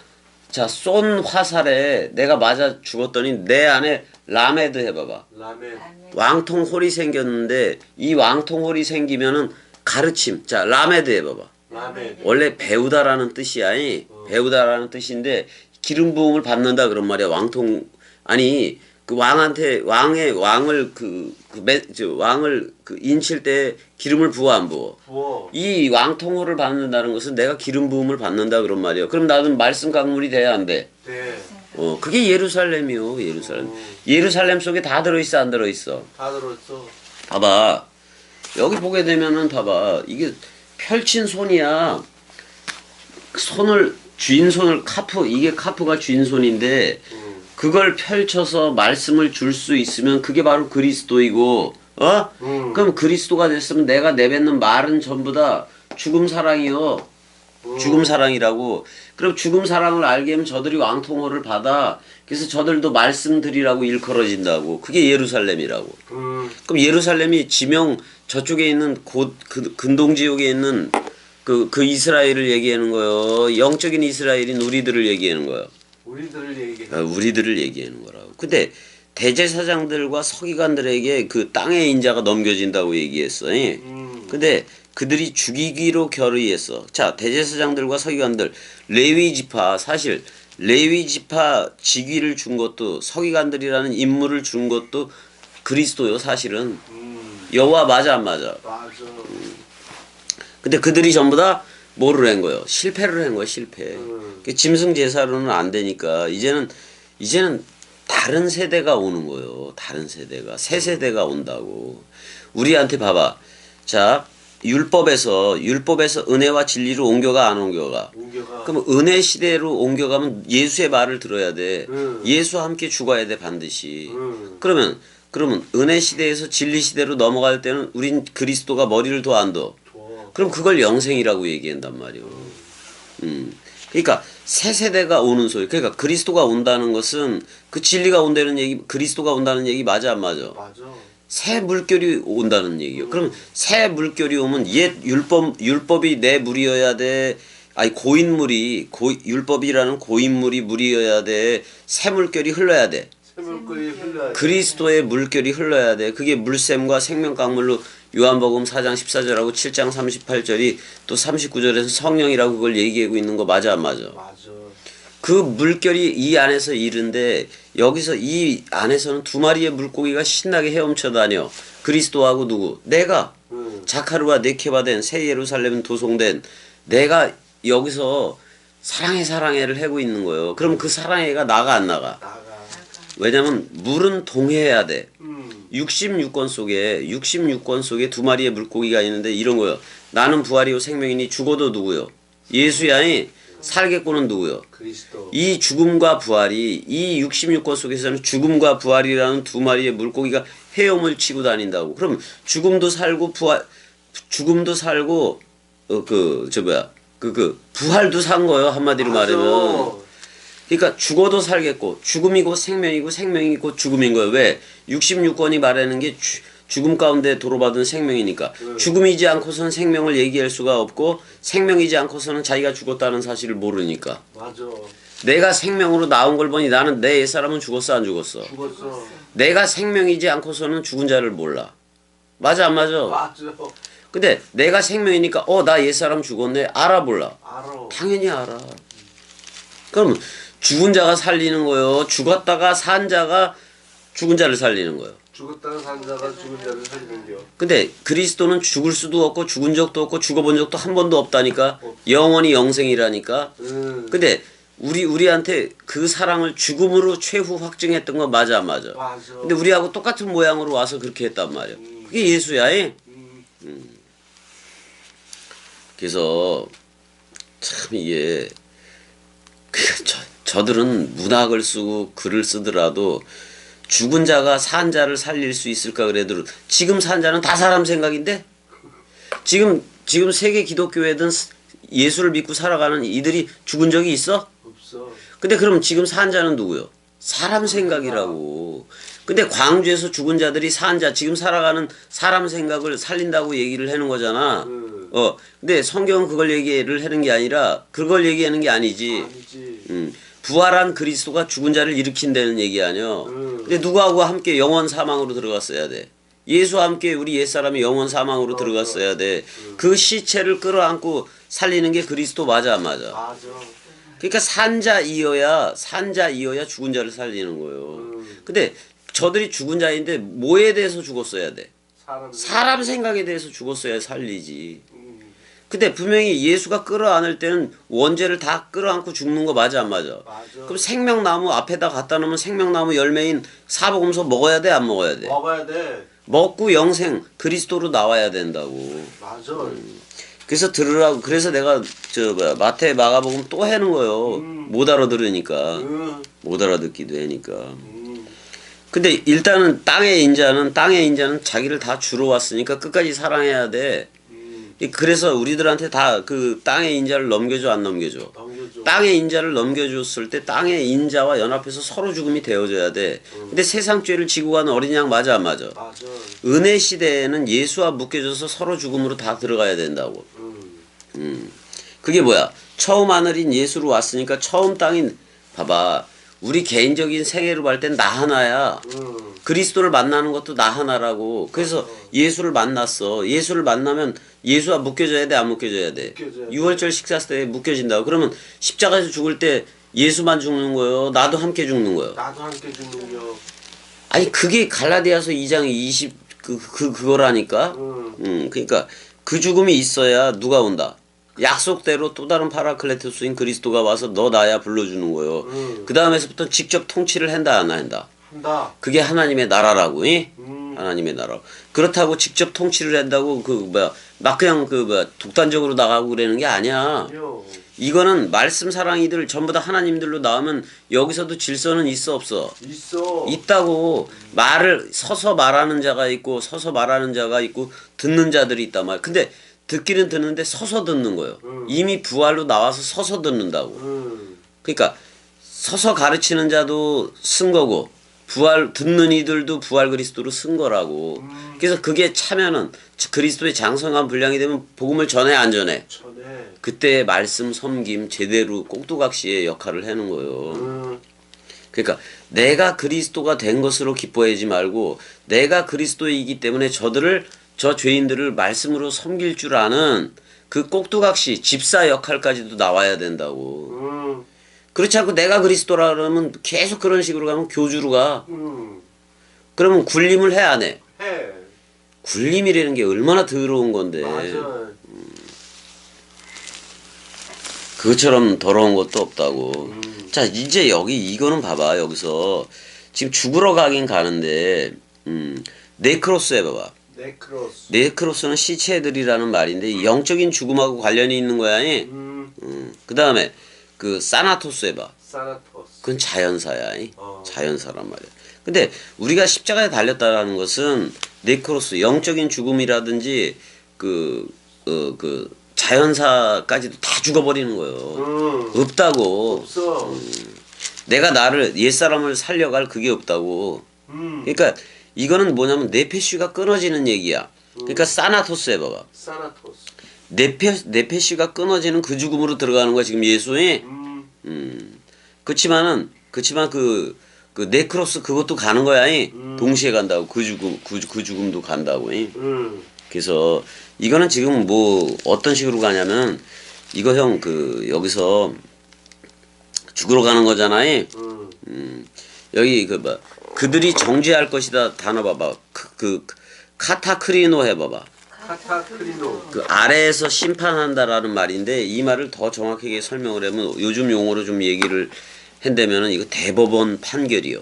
쏜 화살에 내가 맞아 죽었더니 내 안에 라메드 해봐봐. 라멘. 왕통홀이 생겼는데 이 왕통홀이 생기면은 가르침. 자, 라메드 해봐봐. 라멘. 원래 배우다라는 뜻이야. 배우다라는 뜻인데 기름 부음을 받는다 그런 말이야. 아니 그 왕한테 왕을 왕을 인칠 때 기름을 부어 안 부어? 부어. 이 왕통호를 받는다는 것은 내가 기름 부음을 받는다 그런 말이야. 그럼 나는 말씀 강물이 돼야 안 돼? 네. 그게 예루살렘이요. 예루살렘. 예루살렘 속에 다 들어있어 안 들어있어? 다 들었어. 봐봐. 여기 보게 되면은 봐봐. 이게 펼친 손이야. 쥐인 손을 이게 카프가 쥐인 손인데 그걸 펼쳐서 말씀을 줄 수 있으면 그게 바로 그리스도이고 그럼 그리스도가 됐으면 내가 내뱉는 말은 전부 다 죽음 사랑이요. 죽음 사랑이라고. 그럼 죽음 사랑을 알게 하면 저들이 왕통호를 받아. 그래서 저들도 말씀드리라고 일컬어진다고. 그게 예루살렘이라고. 그럼 예루살렘이 지명 저쪽에 있는 근동지역에 있는 그 이스라엘을 얘기하는 거예요. 영적인 이스라엘인 우리들을 얘기하는 거예요. 우리들을 얘기하는 거라고. 근데 대제사장들과 서기관들에게 그 땅의 인자가 넘겨진다고 얘기했어. 근데 그들이 죽이기로 결의했어. 자, 대제사장들과 서기관들, 사실 레위 지파 직위를 준 것도 서기관들이라는 인물을 준 것도 그리스도요. 사실은 여호와 맞아 안 맞아? 맞아. 근데 그들이 전부 다 뭐를 한 거예요? 실패를 한 거예요. 실패. 짐승 제사로는 안 되니까 이제는 다른 세대가 오는 거예요. 다른 세대가 새 세대가 온다고. 우리한테 봐봐. 자, 율법에서 은혜와 진리로 옮겨가 안 옮겨가? 옮겨가. 그럼 은혜 시대로 옮겨가면 예수의 말을 들어야 돼. 응. 예수와 함께 죽어야 돼 반드시. 응. 그러면 은혜 시대에서 진리 시대로 넘어갈 때는 우린 그리스도가 머리를 둬 안 둬? 좋아. 그럼 그걸 영생이라고 얘기한단 말이요. 그러니까 새 세대가 오는 소리. 그러니까 그리스도가 온다는 것은 그 진리가 온다는 얘기, 그리스도가 온다는 얘기 맞아 안 맞아? 맞아. 새 물결이 온다는 얘기요. 그럼 새 물결이 오면 옛 율법이 내 물이어야 돼. 아니 율법이라는 고인물이 물이어야 돼. 새 물결이 흘러야 돼. 샘물거리 흘러야 돼. 그리스도의 물결이 흘러야 돼. 그게 물샘과 생명강물로 요한복음 4장 14절하고 7장 38절이 또 39절에서 성령이라고 그걸 얘기하고 있는 거 맞아 안 맞아? 맞아. 그 물결이 이 안에서 이른데 여기서 이 안에서는 두 마리의 물고기가 신나게 헤엄쳐 다녀. 그리스도하고 누구? 내가 응. 자카르와 네케바된 새 예루살렘 도송된 내가 여기서 사랑해를 하고 있는 거예요. 그럼 그 사랑해가 나가 안 나가? 나가. 왜냐면 물은 동해야 돼. 응. 66권 속에 두 마리의 물고기가 있는데 이런 거요. 나는 부활이요 생명이니 죽어도 누구요? 예수야니 살겠고는 누구요? 그리스도. 이 죽음과 부활이 이 66권 속에서는 죽음과 부활이라는 두 마리의 물고기가 헤엄을 치고 다닌다고. 그럼 죽음도 살고 부활도 산 거예요. 한마디로 맞아. 말하면. 그러니까 죽어도 살겠고 죽음이고 생명이고 생명이고 죽음인 거예요. 왜? 66권이 말하는 게 죽음 가운데 도로받은 생명이니까. 죽음이지 않고서는 생명을 얘기할 수가 없고 생명이지 않고서는 자기가 죽었다는 사실을 모르니까. 맞아. 내가 생명으로 나온 걸 보니 나는 내 옛사람은 죽었어 안 죽었어? 죽었어. 내가 생명이지 않고서는 죽은 자를 몰라. 맞아 안 맞아? 맞아. 근데 내가 생명이니까 나 옛사람 죽었네. 알아 몰라? 알아. 당연히 알아. 그럼 죽은 자가 살리는 거요. 죽었다가 산 자가 죽은 자를 살리는 거요. 죽었다가 산 자가 죽은 자를 살리는겨. 근데 그리스도는 죽을 수도 없고 죽은 적도 없고 죽어본 적도 한 번도 없다니까. 영원히 영생이라니까. 응. 근데 우리한테 그 사랑을 죽음으로 최후 확증했던 건 맞아 안 맞아? 맞아. 근데 우리하고 똑같은 모양으로 와서 그렇게 했단 말이야. 그게 예수야. 그래서 참 이게 저들은 문학을 쓰고 글을 쓰더라도 죽은 자가 산 자를 살릴 수 있을까 그래도 지금 산 자는 다 사람 생각인데 지금 세계 기독교회든 예수를 믿고 살아가는 이들이 죽은 적이 있어? 없어. 근데 그럼 지금 산 자는 누구요? 사람 생각이라고. 근데 광주에서 죽은 자들이 산 자, 지금 살아가는 사람 생각을 살린다고 얘기를 하는 거잖아. 근데 성경은 그걸 얘기를 하는 게 아니라 그걸 얘기하는 게 아니지. 아니지. 부활한 그리스도가 죽은 자를 일으킨다는 얘기 아니야. 근데 누구하고 함께 영원 사망으로 들어갔어야 돼. 예수와 함께 우리 옛사람이 영원 사망으로 들어갔어야 돼. 그 시체를 끌어안고 살리는 게 그리스도 맞아 안 맞아? 맞아. 그러니까 산자이어야 죽은 자를 살리는 거예요. 근데 저들이 죽은 자인데 뭐에 대해서 죽었어야 돼? 사람 생각에 대해서 죽었어야 살리지. 근데 분명히 예수가 끌어안을 때는 원죄를 다 끌어안고 죽는 거 맞아 안 맞아? 맞아. 그럼 생명나무 앞에다 갖다 놓으면 생명나무 열매인 사복음서 먹어야 돼 안 먹어야 돼? 먹어야 돼. 먹고 영생 그리스도로 나와야 된다고. 맞아. 그래서 들으라고. 그래서 내가 마태 마가복음 또 해는 거요. 못 알아들으니까. 못 알아듣기도 하니까. 근데 일단은 땅의 인자는 자기를 다 주러 왔으니까 끝까지 사랑해야 돼. 그래서 우리들한테 다 그 땅의 인자를 넘겨줘 안 넘겨줘? 넘겨줘. 땅의 인자를 넘겨줬을 때 땅의 인자와 연합해서 서로 죽음이 되어줘야 돼. 근데 세상 죄를 지고 가는 어린 양 맞아 안 맞아? 맞아. 은혜 시대에는 예수와 묶여져서 서로 죽음으로 다 들어가야 된다고. 그게 뭐야? 처음 하늘인 예수로 왔으니까 처음 땅인 봐봐. 우리 개인적인 생애로 볼 땐 나 하나야. 그리스도를 만나는 것도 나 하나라고. 그래서 예수를 만났어. 예수를 만나면 예수와 묶여져야 돼 안 묶여져야 돼? 묶여져야 돼. 6월절 식사 때 묶여진다고. 그러면 십자가에서 죽을 때 예수만 죽는 거요? 나도 함께 죽는 거요? 나도 함께 죽는겨. 아니 그게 갈라디아서 2장 20 그거라니까. 그러니까 그 죽음이 있어야 누가 온다. 약속대로 또 다른 파라클레토스인 그리스도가 와서 너 나야 불러주는 거요. 그 다음에서부터 직접 통치를 한다 안 한다. 한다. 그게 하나님의 나라라고. 하나님의 나라. 그렇다고 직접 통치를 한다고 막 그냥 그 뭐 독단적으로 나가고 그러는 게 아니야. 아니요. 이거는 말씀 사랑이들 전부 다 하나님들로 나오면 여기서도 질서는 있어 없어? 있어. 있다고. 말을 서서 말하는 자가 있고 서서 말하는 자가 있고 듣는 자들이 있단 말이야. 근데 듣기는 듣는데 서서 듣는 거예요. 이미 부활로 나와서 서서 듣는다고. 그러니까 서서 가르치는 자도 쓴 거고 부활 듣는 이들도 부활 그리스도로 쓴 거라고. 그래서 그게 차면은 그리스도의 장성한 분량이 되면 복음을 전해 안 전해? 전에. 그때 말씀 섬김 제대로 꼭두각시의 역할을 하는 거예요. 그러니까 내가 그리스도가 된 것으로 기뻐하지 말고 내가 그리스도이기 때문에 저 죄인들을 말씀으로 섬길 줄 아는 그 꼭두각시 집사 역할까지도 나와야 된다고. 그렇지 않고 내가 그리스도라 그러면 계속 그런 식으로 가면 교주로 가. 그러면 굴림을 해 안 해? 해. 굴림이라는 게 얼마나 더러운 건데. 맞아. 그것처럼 더러운 것도 없다고. 자, 이제 여기 이거는 봐봐. 여기서 지금 죽으러 가긴 가는데 네크로스 해봐봐. 네크로스. 네크로스는 시체들이라는 말인데 영적인 죽음하고 관련이 있는 거야. 그 다음에 그 사나토스 해봐. 사나토스. 그건 자연사야. 자연사란 말이야. 근데 우리가 십자가에 달렸다라는 것은 네크로스 영적인 죽음이라든지 그 자연사까지도 다 죽어버리는 거예요. 없다고. 없어. 내가 나를 옛사람을 살려갈 그게 없다고. 그러니까 이거는 뭐냐면 네페쉬가 끊어지는 얘기야. 그러니까 사나토스 해봐봐. 사나토스. 네페쉬가 끊어지는 그 죽음으로 들어가는 거야 지금 예수에. 그치만 그 네크로스 그것도 가는 거야. 동시에 간다고. 그 죽음도 간다고. 그래서 이거는 지금 뭐 어떤 식으로 가냐면 이거 형 여기서 죽으러 가는 거잖아. 여기 그들이 정죄할 것이다 단어 봐봐. 카타크리노 해봐봐. 카타크리노. 그 아래에서 심판한다라는 말인데 이 말을 더 정확하게 설명을 하면 요즘 용어로 좀 얘기를 한다면은 이거 대법원 판결이요.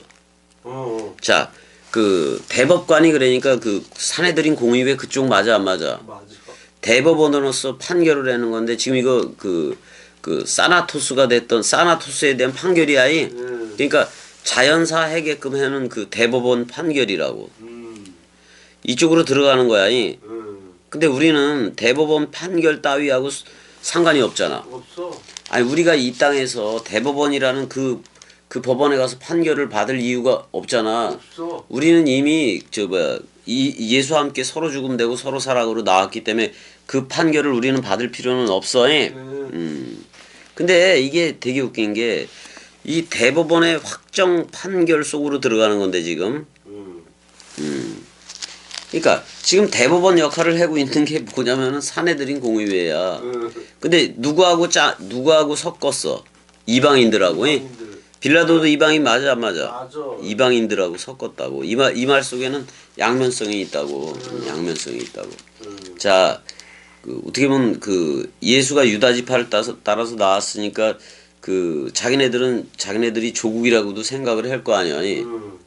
자, 그 대법관이 그러니까 그 사내들인 공의회 그쪽 맞아 안 맞아? 맞아. 대법원으로서 판결을 하는 건데 지금 이거 그 사나토스가 됐던 사나토스에 대한 판결이야. 그러니까 자연사 하게끔 하는 그 대법원 판결이라고. 이쪽으로 들어가는 거야. 근데 우리는 대법원 판결 따위하고 상관이 없잖아. 없어. 아니 우리가 이 땅에서 대법원이라는 그 법원에 가서 판결을 받을 이유가 없잖아. 없어. 우리는 이미 예수와 함께 서로 죽음되고 서로 살아가로 나왔기 때문에 그 판결을 우리는 받을 필요는 없어. 근데 이게 되게 웃긴 게 이 대법원의 확정 판결 속으로 들어가는 건데 지금. 그러니까 지금 대법원 역할을 하고 있는 게 뭐냐면은 사내들인 공의회야. 근데 누구하고 섞었어? 이방인들하고. 빌라도도 이방인 맞아 안 맞아? 맞아. 이방인들하고 섞었다고. 이 말 속에는 양면성이 있다고. 양면성이 있다고. 자, 어떻게 보면 예수가 유다 지파를 따라서 나왔으니까 자기네들이 조국이라고도 생각을 할 거 아니야.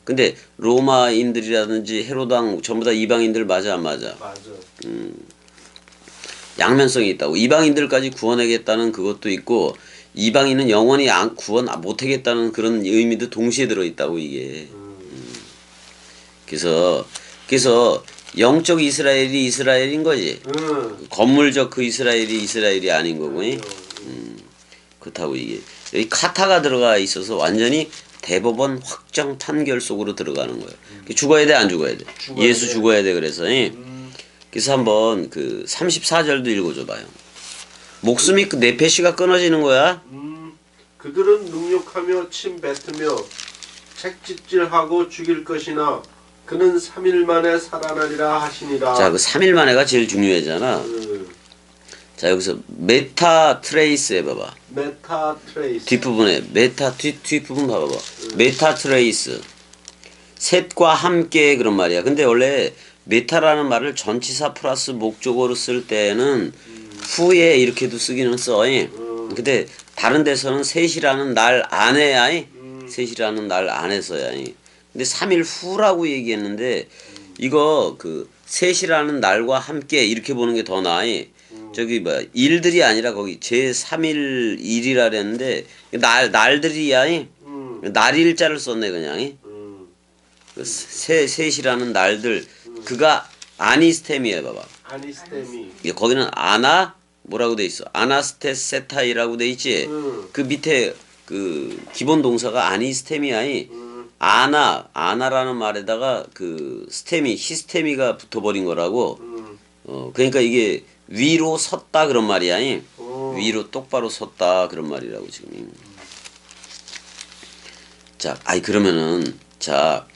근데 로마인들이라든지 헤로당 전부 다 이방인들 맞아 안 맞아? 맞아. 양면성이 있다고. 이방인들까지 구원하겠다는 그것도 있고 이방인은 영원히 구원 못하겠다는 그런 의미도 동시에 들어있다고 이게. 그래서 영적 이스라엘이 이스라엘인 거지. 건물적 그 이스라엘이 아닌 거고. 그렇다고 이게 여기 카타가 들어가 있어서 완전히 대법원 확정 판결 속으로 들어가는 거예요. 죽어야 돼 안 죽어야 돼? 예수 돼. 죽어야 돼 그래서. 그래서 한번 34절도 읽어줘봐요. 목숨이 네페시가 끊어지는 거야. 그들은 능욕하며 침 뱉으며 책짓질하고 죽일 것이나 그는 3일 만에 살아나리라 하시니라. 자, 그 3일 만에가 제일 중요하잖아. 자, 여기서 메타 트레이스 해봐봐. 메타 트레이스. 뒷부분에 뒷부분 봐봐봐. 메타 트레이스. 셋과 함께 그런 말이야. 근데 원래 메타라는 말을 전치사 플러스 목적어로 쓸 때는 후에 이렇게도 쓰기는 써. 근데 다른 데서는 셋이라는 날 안에야. 셋이라는 날 안에서야. 근데 3일 후라고 얘기했는데 이거 셋이라는 날과 함께 이렇게 보는 게 더 나아. 저기 뭐야 일들이 아니라 거기 제3일 일이라 그랬는데 날들이야. 날일자를 썼네 그냥. 셋이라는 날들 그가 아니스템이야 봐봐. 아니스템이. 거기는 아나 뭐라고 돼 있어? 아나스테세타이라고 돼 있지. 그 밑에 그 기본 동사가 아니스템이야. 아나라는 말에다가 그 스테미 히스테미가 붙어버린 거라고. 그러니까 이게 위로 섰다 그런 말이야. 위로 똑바로 섰다 그런 말이라고 지금. 자, 그러면은 자.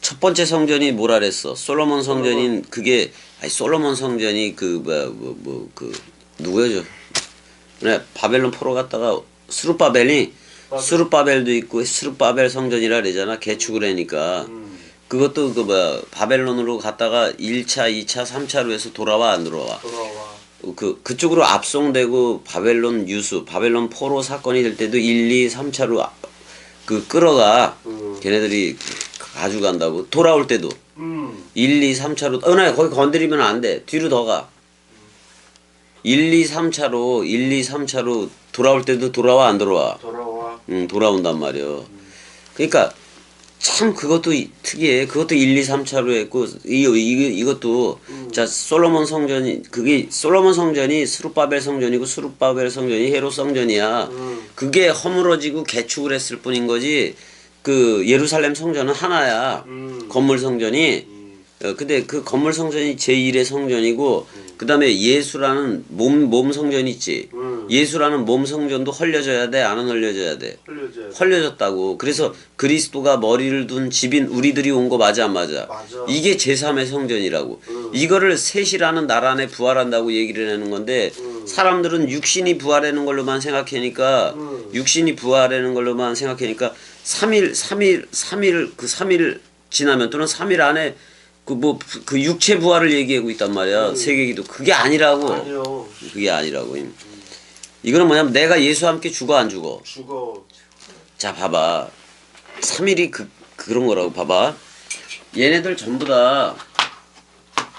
첫 번째 성전이 뭐라 그랬어? 솔로몬 성전인 그게 솔로몬 성전이 그 누구야 그래 바벨론 포로 갔다가 스룹바벨도 있고 스룹바벨 성전이라 그러잖아. 개축을 하니까 그것도 바벨론으로 갔다가 1차, 2차, 3차로 해서 돌아와 안 돌아와? 그쪽으로 압송되고 바벨론 유수, 바벨론 포로 사건이 될 때도 1, 2, 3차로 끌어가. 걔네들이 가져간다고. 돌아올 때도 1, 2, 3차로 거기 건드리면 안 돼. 뒤로 더 가. 1, 2, 3차로 돌아올 때도 돌아와 안 돌아와? 돌아온단 말이야. 그러니까 참 그것도 특이해. 그것도 1, 2, 3차로 했고 이것도 자 솔로몬 성전이 그게 솔로몬 성전이 스룹바벨 성전이고 스룹바벨 성전이 헤롯 성전이야. 그게 허물어지고 개축을 했을 뿐인 거지. 그 예루살렘 성전은 하나야. 건물 성전이. 근데 그 건물 성전이 제1의 성전이고 그다음에 예수라는 몸 성전이 있지. 예수라는 몸 성전도 헐려져야 돼, 안 헐려져야 돼? 헐려졌다고. 그래서 그리스도가 머리를 둔 집인 우리들이 온 거 맞아 안 맞아? 이게 제3의 성전이라고. 이거를 셋이라는 날 안에 부활한다고 얘기를 하는 건데 사람들은 육신이 부활하는 걸로만 생각하니까 3일 지나면 또는 3일 안에 그 육체 부활을 얘기하고 있단 말이야. 세계기도 그게 아니라고. 그게 아니라고. 이거는 뭐냐면 내가 예수와 함께 죽어 안 죽어? 자 봐봐. 3일이 그런 거라고 봐봐. 얘네들 전부 다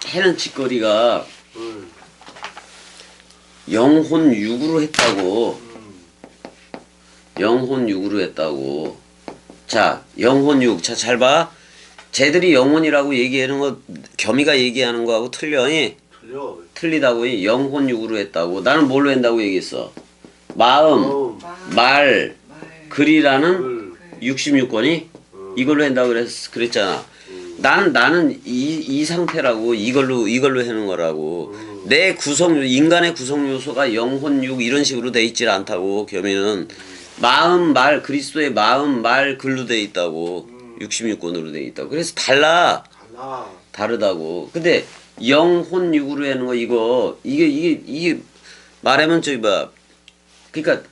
해는 짓거리가 영혼 육으로 했다고. 영혼 육으로 했다고. 자 영혼 육. 자 잘 봐. 쟤들이 영혼이라고 얘기하는 거 겸이가 얘기하는 거하고 틀려. 틀리다고. 영혼 육으로 했다고. 나는 뭘로 한다고 얘기했어? 마음, 말, 글이라는 66권이 이걸로 한다고 그랬잖아. 나는 이 상태라고. 이걸로 하는 거라고. 내 인간의 구성 요소가 영혼 육 이런 식으로 돼 있질 않다고. 겸이는 마음, 말, 그리스도의 마음, 말, 글로 돼 있다고. 66권으로 돼 있다고. 그래서 다르다고. 근데 영혼 육으로 하는 거 이게 말하면 저기 그러니까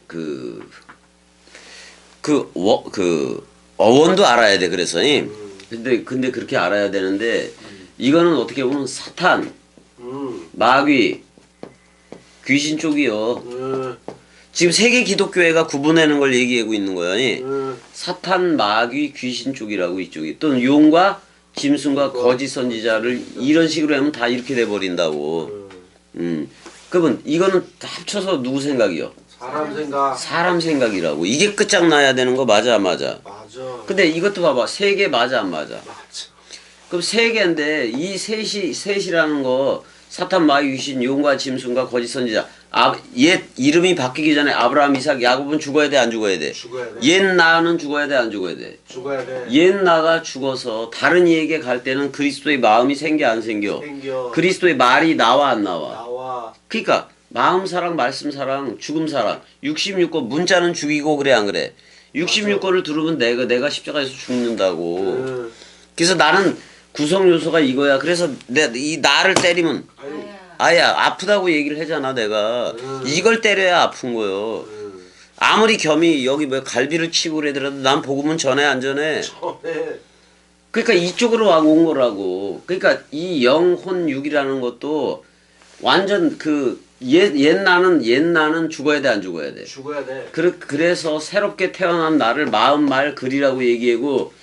어원도 알아야 돼. 그래서 근데 그렇게 알아야 되는데 이거는 어떻게 보면 사탄, 마귀, 귀신 쪽이요. 지금 세계 기독교회가 구분하는 걸 얘기하고 있는 거야. 사탄, 마귀, 귀신 쪽이라고 이쪽이. 또는 용과 짐승과 거짓 선지자를 이런 식으로 하면 다 이렇게 돼 버린다고. 그러면 이거는 다 합쳐서 누구 생각이요? 사람 생각이라고. 이게 끝장나야 되는 거 맞아 안 맞아? 근데 이것도 봐봐. 세 개 맞아 안 맞아? 그럼 세 개인데 이 셋이라는 거 사탄, 마귀, 귀신, 용과 짐승과 거짓 선지자. 옛 이름이 바뀌기 전에 아브라함, 이삭, 야곱은 죽어야 돼 안 죽어야 돼? 옛 나는 죽어야 돼 안 죽어야 돼? 옛 나가 죽어서 다른 이에게 갈 때는 그리스도의 마음이 생겨 안 생겨? 그리스도의 말이 나와 안 나와? 그러니까 마음 사랑, 말씀 사랑, 죽음 사랑. 66권 문자는 죽이고 그래 안 그래? 66권을 들으면 내가 십자가에서 죽는다고. 그래서 나는 구성 요소가 이거야. 그래서 이 나를 때리면 아프다고 얘기를 하잖아 내가. 이걸 때려야 아픈 거요. 아무리 겸이 여기 갈비를 치고 그러더라도 난 복음은 전해 안 전해? 그러니까 이쪽으로 온 거라고. 그러니까 이 영혼 육이라는 것도 완전 옛 나는 죽어야 돼 안 죽어야 돼? 죽어야 돼. 그래서 새롭게 태어난 나를 마음, 말, 글이라고 얘기하고.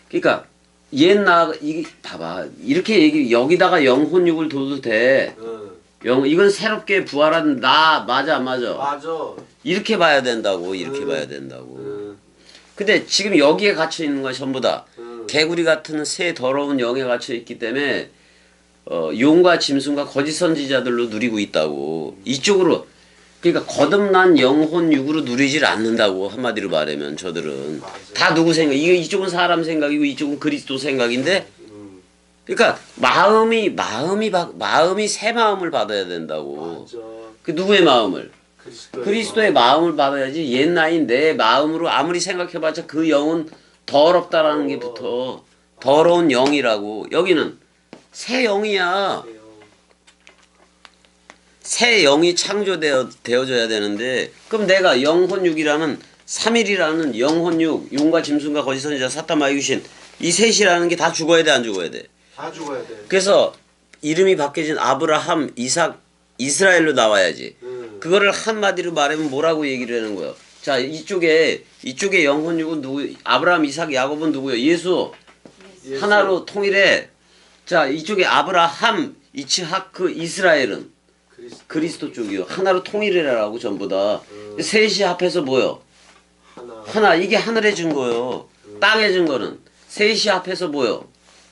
그러니까 옛날 이게 봐봐 이렇게 얘기 여기다가 영혼육을 둬도 돼. 응. 이건 새롭게 부활한 나 맞아 안 맞아. 맞아. 이렇게 봐야 된다고 이렇게 봐야 된다고. 응. 근데 지금 여기에 갇혀 있는 거야 전부 다. 응. 개구리 같은 새 더러운 영에 갇혀 있기 때문에 용과 짐승과 거짓 선지자들로 누리고 있다고. 이쪽으로 그러니까 거듭난 영혼 육으로 누리질 않는다고 한마디로 말하면 저들은 맞아. 다 누구 생각? 이쪽은 사람 생각이고 이쪽은 그리스도 생각인데 응. 그러니까 마음이 새 마음을 받아야 된다고. 맞아. 그 누구의 마음을? 그리스도의, 그리스도의 마음을 받아야지. 옛날인 내 마음으로 아무리 생각해봤자 그 영은 더럽다라는 게 붙어. 더러운 영이라고. 여기는 새 영이야. 마음이에요. 새 영이 되어져야 되는데 그럼 내가 영혼육이라는 3일이라는 영혼육 용과 짐승과 거짓 선지자 사탄 마귀 귀신 이 셋이라는 게 다 죽어야 돼 안 죽어야 돼. 다 죽어야 돼. 그래서 이름이 바뀌어진 아브라함 이삭 이스라엘로 나와야지. 응. 그거를 한마디로 말하면 뭐라고 얘기를 하는 거예요. 자 이쪽에 영혼육은 누구? 아브라함 이삭 야곱은 누구요? 예수. 예수. 하나로 통일해. 자 이쪽에 아브라함 이츠하크 이스라엘은 그리스도 쪽이요. 하나로 통일해라라고 전부 다. 셋이 합해서 뭐요? 하나. 이게 하늘의 증거요. 땅의 증거는 셋이 합해서 뭐요?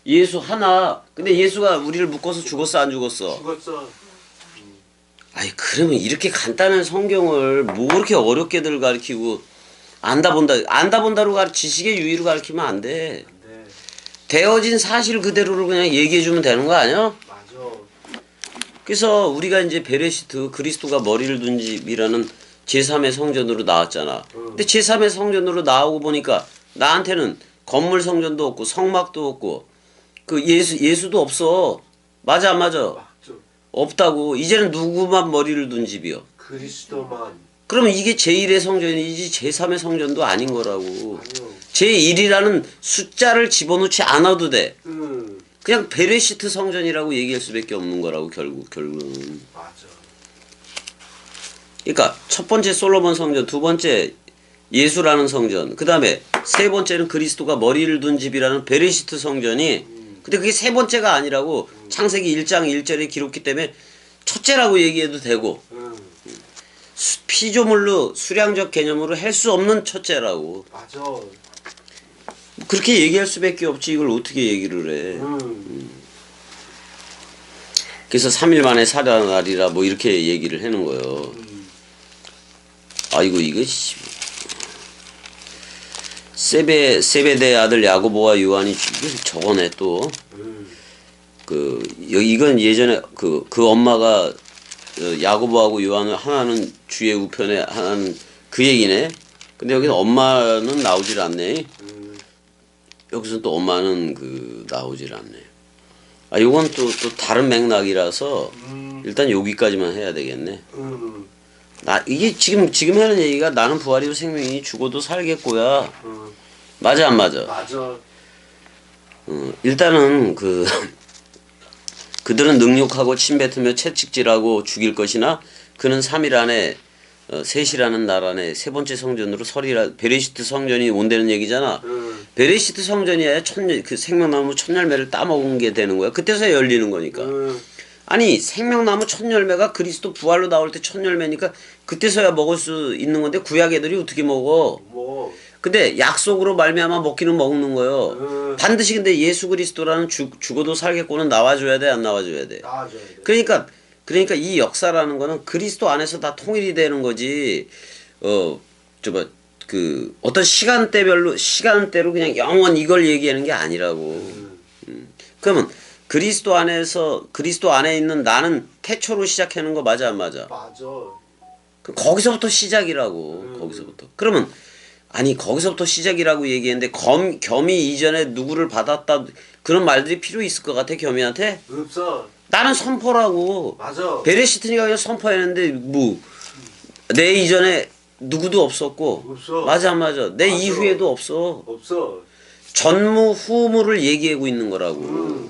예수 하나. 근데 예수가 우리를 묶어서 죽었어 안 죽었어? 죽었어. 아니 그러면 이렇게 간단한 성경을 뭐 그렇게 어렵게들 가르치고 안다 본다로 지식의 유의로 가르치면 안 돼. 네. 되어진 사실 그대로를 그냥 얘기해 주면 되는 거 아니야? 맞아. 그래서 우리가 이제 베레시트 그리스도가 머리를 둔 집이라는 제3의 성전으로 나왔잖아. 근데 제3의 성전으로 나오고 보니까 나한테는 건물 성전도 없고 성막도 없고 그 예수도 없어. 맞아 안 맞아? 맞죠. 없다고. 이제는 누구만 머리를 둔 집이요? 그리스도만. 그러면 이게 제1의 성전이지 제3의 성전도 아닌 거라고. 아니요. 제1이라는 숫자를 집어넣지 않아도 돼. 응. 그냥 베레시트 성전이라고 얘기할 수밖에 없는 거라고 결국은. 맞아. 그러니까 첫 번째 솔로몬 성전, 두 번째 예수라는 성전, 그 다음에 세 번째는 그리스도가 머리를 둔 집이라는 베레시트 성전이. 근데 그게 세 번째가 아니라고 창세기 1장 1절에 기록기 때문에 첫째라고 얘기해도 되고 응. 피조물로 수량적 개념으로 할 수 없는 첫째라고. 맞아. 그렇게 얘기할 수밖에 없지. 이걸 어떻게 얘기를 해. 응. 그래서 3일 만에 살아나리라 뭐 이렇게 얘기를 하는 거예요. 아이고 이거 세베대 아들 야고보와 요한이 저거네 또. 이건 예전에 그 엄마가 야고보하고 요한을 하나는 주의 우편에 하나는 그 얘기네. 근데 여기서 엄마는 나오질 않네. 여기서 또 엄마는 나오질 않네. 아 요건 또 다른 맥락이라서 일단 여기까지만 해야 되겠네. 이게 지금 하는 얘기가 나는 부활이요 생명이니 죽어도 살겠고야. 맞아 안 맞아? 맞아. 일단은 그들은 능욕하고 침뱉으며 채찍질하고 죽일 것이나 그는 3일 안에 셋이라는 날 안에 세 번째 성전으로 서리라. 베레시트 성전이 온다는 얘기잖아. 베레시트 성전이야 그 생명나무 첫 열매를 따먹은 게 되는 거야. 그때서야 열리는 거니까. 아니 생명나무 첫 열매가 그리스도 부활로 나올 때 첫 열매니까 그때서야 먹을 수 있는 건데 구약 애들이 어떻게 먹어? 뭐. 근데 약속으로 말미암아 먹기는 먹는 거요. 반드시 근데 예수 그리스도라는 죽어도 살겠고는 나와줘야 돼 안 나와줘야 돼? 나와줘야 돼. 그러니까 이 역사라는 거는 그리스도 안에서 다 통일이 되는 거지. 어떤 시간대로 그냥 영원 이걸 얘기하는 게 아니라고. 그러면 그리스도 안에 있는 나는 태초로 시작하는 거 맞아 안 맞아? 맞아. 거기서부터 시작이라고. 거기서부터. 그러면 아니 거기서부터 시작이라고 얘기했는데 겸이 이전에 누구를 받았다 그런 말들이 필요 있을 것 같아 겸이한테? 없어. 나는 선포라고. 맞아. 베레시트니까 그냥 선포했는데 뭐 내 이전에 누구도 없었고. 없어. 맞아 안 맞아? 내 맞아. 이후에도 없어. 없어. 전무 후무를 얘기하고 있는 거라고.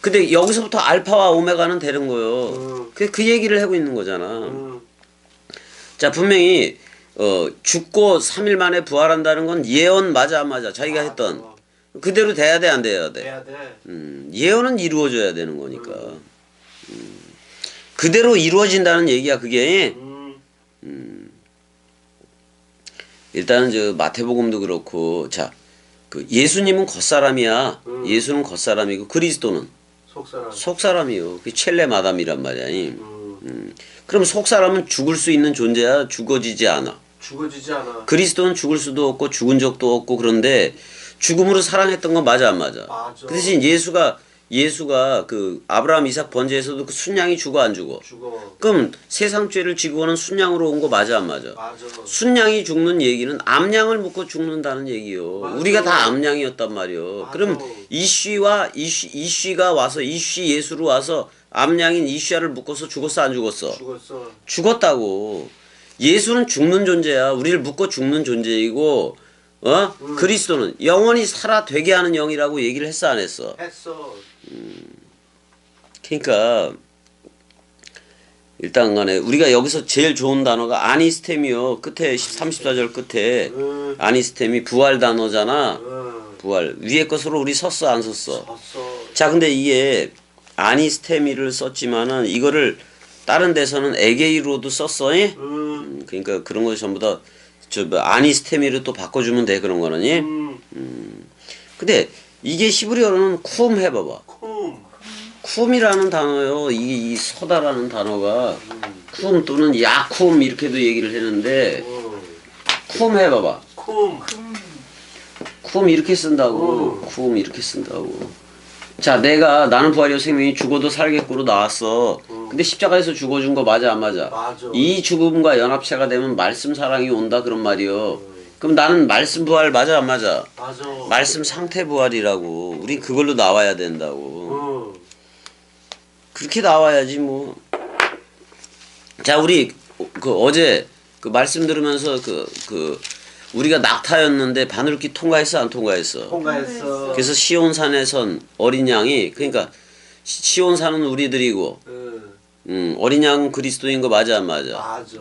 근데 여기서부터 알파와 오메가는 되는 거요. 그 얘기를 하고 있는 거잖아. 자 분명히 죽고 3일 만에 부활한다는 건 예언 맞아 안 맞아? 자기가 했던 그대로 돼야 돼 안 돼야 돼? 돼야 돼. 예언은 이루어져야 되는 거니까. 그대로 이루어진다는 얘기야 그게. 일단은 저 마태복음도 그렇고 자 그 예수님은 겉사람이야. 예수는 겉사람이고 그리스도는 속사람. 속사람이요. 그 첼레 마담이란 말이야. 그럼 속사람은 죽을 수 있는 존재야. 죽어지지 않아. 죽어지지 않아. 그리스도는 죽을 수도 없고 죽은 적도 없고 그런데 죽음으로 사랑했던 건 맞아 안 맞아? 맞아. 그 대신 예수가 그 아브라함 이삭 번제에서도 그 순양이 죽어 안 죽어? 죽어. 그럼 세상 죄를 지고는 순양으로 온 거 맞아 안 맞아? 맞아. 순양이 죽는 얘기는 암양을 묶고 죽는다는 얘기요. 맞아. 우리가 다 암양이었단 말이요. 맞아. 그럼 이쉬가 와서 이쉬 예수로 와서 암양인 이쉬아를 묶어서 죽었어 안 죽었어? 죽었어. 죽었다고. 예수는 죽는 존재야. 우리를 묶어 죽는 존재이고 그리스도는 영원히 살아 되게 하는 영이라고 얘기를 했어 안 했어? 했어. 그러니까 일단 간에 우리가 여기서 제일 좋은 단어가 아니스템이요. 끝에 34절 끝에 아니스템이 부활 단어잖아. 부활. 위에 것으로 우리 섰어 안 섰어? 섰어. 자 근데 이게 아니스테미를 썼지만은 이거를 다른 데서는 에게이로도 썼어. 그러니까 그런 거 전부 다 저 아니스테미로 또 바꿔주면 돼 그런 거는. 근데 이게 히브리어로는 쿰 해봐봐. 쿰이라는 단어요. 이 서다라는 단어가 쿰 또는 야쿰 이렇게도 얘기를 했는데 쿰 해봐봐. 쿰 이렇게 쓴다고. 쿰 이렇게 쓴다고. 자 나는 부활이요 생명이 죽어도 살겠고로 나왔어. 근데 십자가에서 죽어준 거 맞아 안 맞아? 맞아. 이 죽음과 연합체가 되면 말씀 사랑이 온다 그런 말이요. 그럼 나는 말씀 부활 맞아 안 맞아? 맞아. 말씀 상태 부활이라고. 우린 그걸로 나와야 된다고. 그렇게 나와야지 뭐. 자 우리 그 어제 그 말씀 들으면서 우리가 낙타였는데 바늘기 통과했어 안 통과했어? 통과했어. 그래서 시온산에선 어린 양이 그러니까 시온산은 우리들이고 어린 양은 그리스도인 거 맞아 안 맞아? 맞아.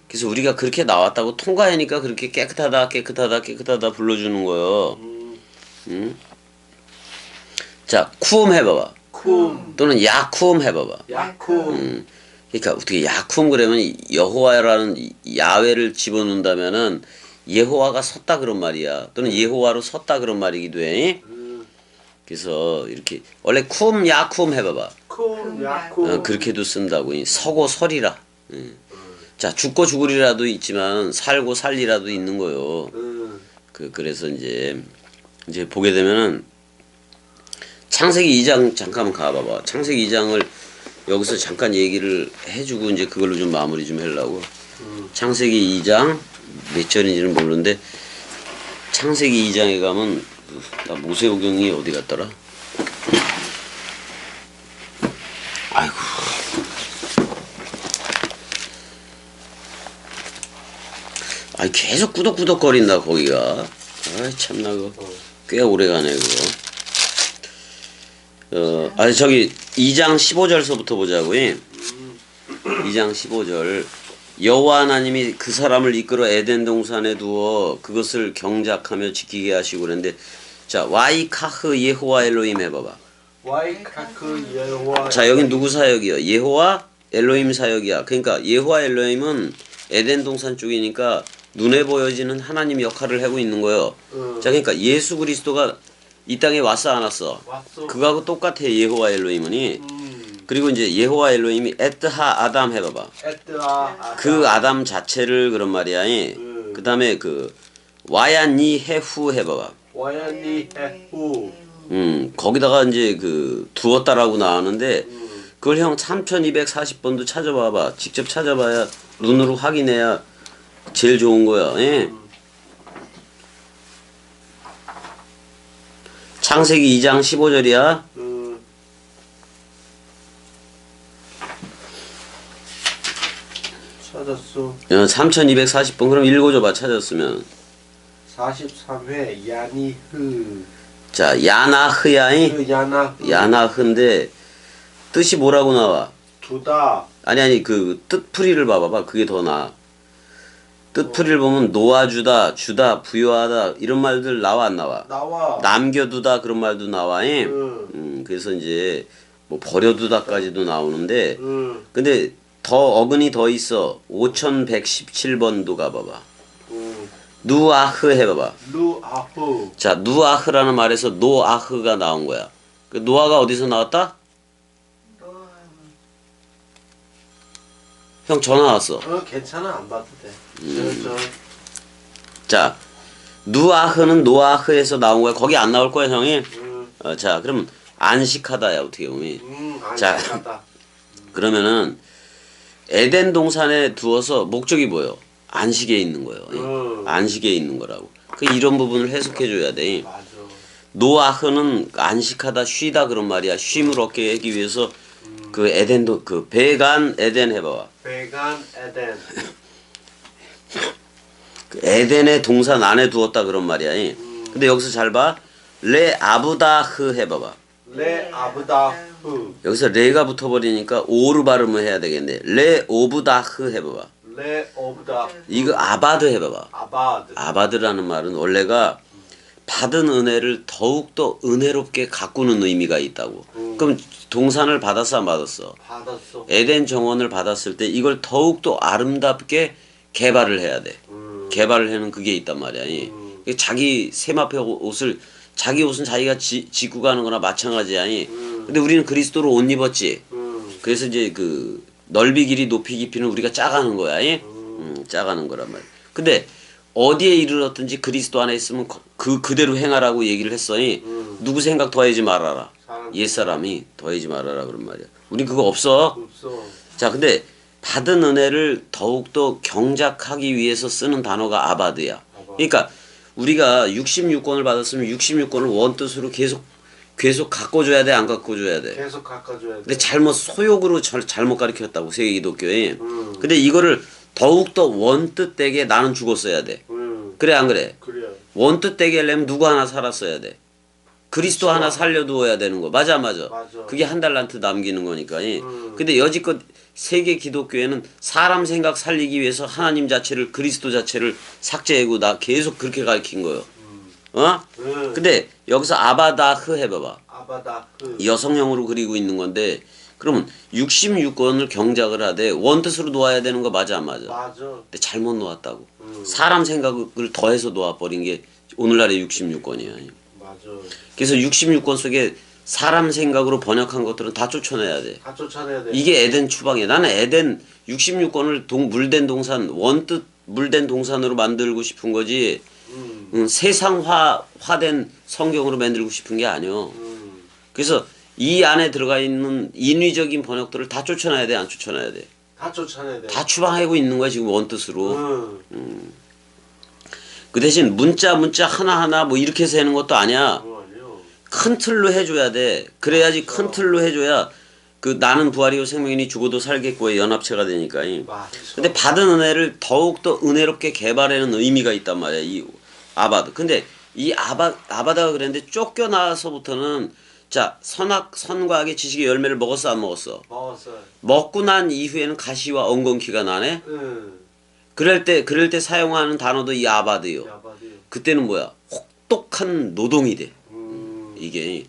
그래서 우리가 그렇게 나왔다고 통과하니까 그렇게 깨끗하다 불러주는 거요. 자 쿠움 해봐봐. 쿰. 또는 야쿠움 해봐봐. 야쿰. 그러니까 어떻게 야쿠움 그러면 여호와라는 야훼를 집어넣는다면은 예호와가 섰다 그런 말이야. 또는 예호와로 섰다 그런 말이기도 해. 그래서 이렇게 원래 쿰 야쿰 해봐봐. 쿰. 야쿰. 그렇게도 쓴다고. 서고 서리라. 자 죽고 죽으리라도 있지만 살고 살리라도 있는 거요. 그래서 이제 보게 되면은 창세기 2장 잠깐 가봐봐. 창세기 2장을 여기서 잠깐 얘기를 해주고 이제 그걸로 좀 마무리 좀 하려고. 창세기 2장 몇 절인지는 모르는데 창세기 2장에 가면 나 모세오경이 어디 갔더라? 아이고. 아이 계속 꾸덕꾸덕거린다 거기가. 아이 참나 그거 꽤 오래가네 그거. 저기 2장 15절서부터 보자고. 2장 15절. 여호와 하나님이 그 사람을 이끌어 에덴 동산에 두어 그것을 경작하며 지키게 하시고 그랬는데 자 와이카흐 예호와 엘로임 해봐봐. 와이카크 예호와. 자 여긴 누구 사역이야? 예호와 엘로임 사역이야. 그러니까 예호와 엘로임은 에덴 동산 쪽이니까 눈에 보여지는 하나님 역할을 하고 있는 거예요. 자 그러니까 예수 그리스도가 이 땅에 왔어 안 왔어? 왔어. 그거하고 똑같아 예호와 엘로임은. 그리고 이제 예호와 엘로임이 에트하 아담 해봐봐. 에뜨아. 그 아담 자체를 그런 말이야. 그 다음에 그 와야니 해후 해봐봐. 와야니 해후. 거기다가 이제 그 두었다라고 나오는데 그걸 형 3240번도 찾아봐봐. 직접 찾아봐야 눈으로 확인해야 제일 좋은 거야. 창세기 2장 15절이야. 찾았어. 3240번 그럼 읽어줘봐 찾았으면. 43회 야니흐. 자 야나흐야이. 그 야나흐. 야나흐인데 뜻이 뭐라고 나와? 두다. 아니 그 뜻풀이를 봐봐봐. 그게 더 나아. 뜻풀이를 보면 놓아주다, 주다, 부여하다 이런 말들 나와 안 나와? 나와. 남겨두다 그런 말도 나와. 응. 그래서 이제 뭐 버려두다까지도 나오는데 응. 근데 더 어근이 더 있어. 5117번도 가봐봐. 응. 누아흐 해봐봐. 루아후. 자, 누아흐라는 말에서 노아흐가 나온 거야. 그 노아가 어디서 나왔다? 형 전화 왔어. 괜찮아. 안 봐도 돼. 자, 누아흐는 노아흐에서 나온 거야. 거기 안 나올 거야, 형이. 자, 그럼 안식하다야 어떻게 보면. 자, 안식하다. 그러면은 에덴 동산에 두어서 목적이 뭐예요? 안식에 있는 거예요. 안식에 있는 거라고. 그 이런 부분을 해석해 줘야 돼. 맞아. 노아흐는 안식하다, 쉬다 그런 말이야. 쉼을 얻게 하기 위해서 그 에덴도 그 배간 에덴 해봐봐. 배간 에덴. 그 에덴의 동산 안에 두었다 그런 말이야. 근데 여기서 잘 봐. 레 아브다흐 해봐봐. 레 아브다후. 여기서 레가 붙어버리니까 오르 발음을 해야 되겠네. 레 오브다흐 해봐봐. 레 오브다. 이거 아바드 해봐봐. 아바드. 아바드라는 말은 원래가 받은 은혜를 더욱더 은혜롭게 가꾸는 의미가 있다고. 그럼 동산을 받았어 안 받았어? 받았어. 에덴 정원을 받았을 때 이걸 더욱더 아름답게 개발을 해야 돼. 개발을 하는 그게 있단 말이야. 자기 세마포 옷을 자기 옷은 자기가 짓고 가는 거나 마찬가지야. 근데 우리는 그리스도로 옷 입었지. 그래서 이제 그 넓이 길이 높이 깊이는 우리가 짜가는 거야. 짜가는 거란 말이야. 근데 어디에 이르렀든지 그리스도 안에 있으면 그대로 행하라고 얘기를 했어. 누구 생각 더하지 말아라. 옛사람이 더하지 말아라 그런 말이야. 우린 그거 없어. 없어. 자, 근데 받은 은혜를 더욱더 경작하기 위해서 쓰는 단어가 아바드야. 그러니까 우리가 66권을 받았으면 66권을 원뜻으로 계속 가꿔줘야 돼, 안 가꿔줘야 돼? 계속 가까줘야 돼. 근데 잘못 소욕으로 잘못 가르쳤다고 세계 기독교에. 근데 이거를 더욱더 원뜻되게 나는 죽었어야 돼. 그래 안 그래? 그래요. 원뜻되게 하려면 누구 하나 살았어야 돼. 그리스도 하나 살려두어야 되는 거. 맞아. 맞아. 그게 한 달란트 남기는 거니까. 근데 여지껏 세계 기독교에는 사람 생각 살리기 위해서 하나님 자체를 그리스도 자체를 삭제하고 나 계속 그렇게 가르친 거예요. 근데 여기서 아바다흐 해봐봐. 아바다흐. 여성형으로 그리고 있는 건데 그러면 66권을 경작을 하되 원뜻으로 놓아야 되는 거 맞아 안 맞아? 맞아. 근데 잘못 놓았다고. 사람 생각을 더해서 놓아버린 게 오늘날의 66권이야. 맞아. 그래서 66권 속에 사람 생각으로 번역한 것들은 다 쫓아내야 돼. 다 쫓아내야 돼. 이게 에덴 추방이야. 나는 에덴 66권을 물된 동산 원뜻 물된 동산으로 만들고 싶은 거지. 세상화된 성경으로 만들고 싶은 게 아니요. 그래서 이 안에 들어가 있는 인위적인 번역들을 다 쫓아내야 돼, 안 쫓아내야 돼? 다 쫓아내야 돼. 다 추방하고 있는 거야 지금 원뜻으로. 그 대신 문자 하나하나 뭐 이렇게 해서 하는 것도 아니야. 아니요. 큰 틀로 해줘야 돼. 그래야지 큰 틀로 해줘야 그 나는 부활이요 생명이니 죽어도 살겠고의 연합체가 되니까. 맞아. 근데 받은 은혜를 더욱더 은혜롭게 개발하는 의미가 있단 말이야. 이 아바드. 근데 이 아바다가 그랬는데 쫓겨나서부터는 자 선과 악의 지식의 열매를 먹었어 안 먹었어? 먹었어요. 먹고 난 이후에는 가시와 엉겅퀴가 나네. 응. 그럴 때 사용하는 단어도 이 아바드요. 아바디요. 그때는 뭐야? 혹독한 노동이 돼. 이게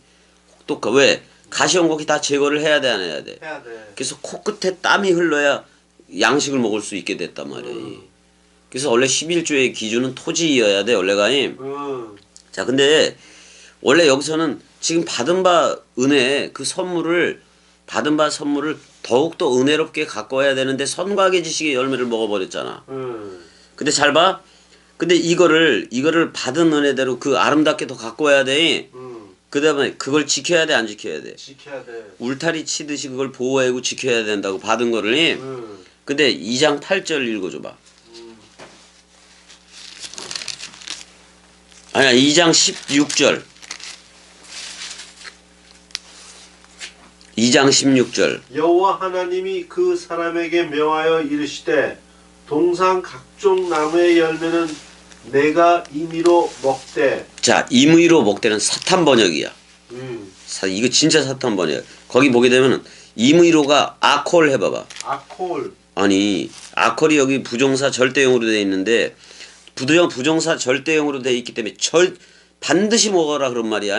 혹독한 왜? 가시 엉겅퀴 다 제거를 해야 돼 안 해야 돼? 해야 돼. 그래서 코끝에 땀이 흘러야 양식을 먹을 수 있게 됐단 말이야. 그래서 원래 11조의 기준은 토지여야 돼 원래가. 자 근데 원래 여기서는 지금 받은 바 은혜 그 받은 바 선물을 더욱더 은혜롭게 가꿔야 되는데 선과의 지식의 열매를 먹어버렸잖아. 근데 잘 봐. 근데 이거를 받은 은혜대로 그 아름답게 더 가꿔야 돼. 그 다음에 그걸 지켜야 돼 안 지켜야 돼? 지켜야 돼. 울타리 치듯이 그걸 보호하고 지켜야 된다고 받은 거를. 근데 2장 8절 읽어줘봐. 아니야 2장 16절. 2장 16절. 여호와 하나님이 그 사람에게 명하여 이르시되 동산 각종 나무의 열매는 내가 임의로 먹되. 자 임의로 먹되는 사탄 번역이야. 이거 진짜 사탄 번역. 거기 보게 되면은 임의로가 아콜 해봐봐. 아콜. 아니 아콜이 여기 부정사 절대형으로 돼 있는데 부정사 절대형으로 돼 있기 때문에 반드시 먹어라 그런 말이야.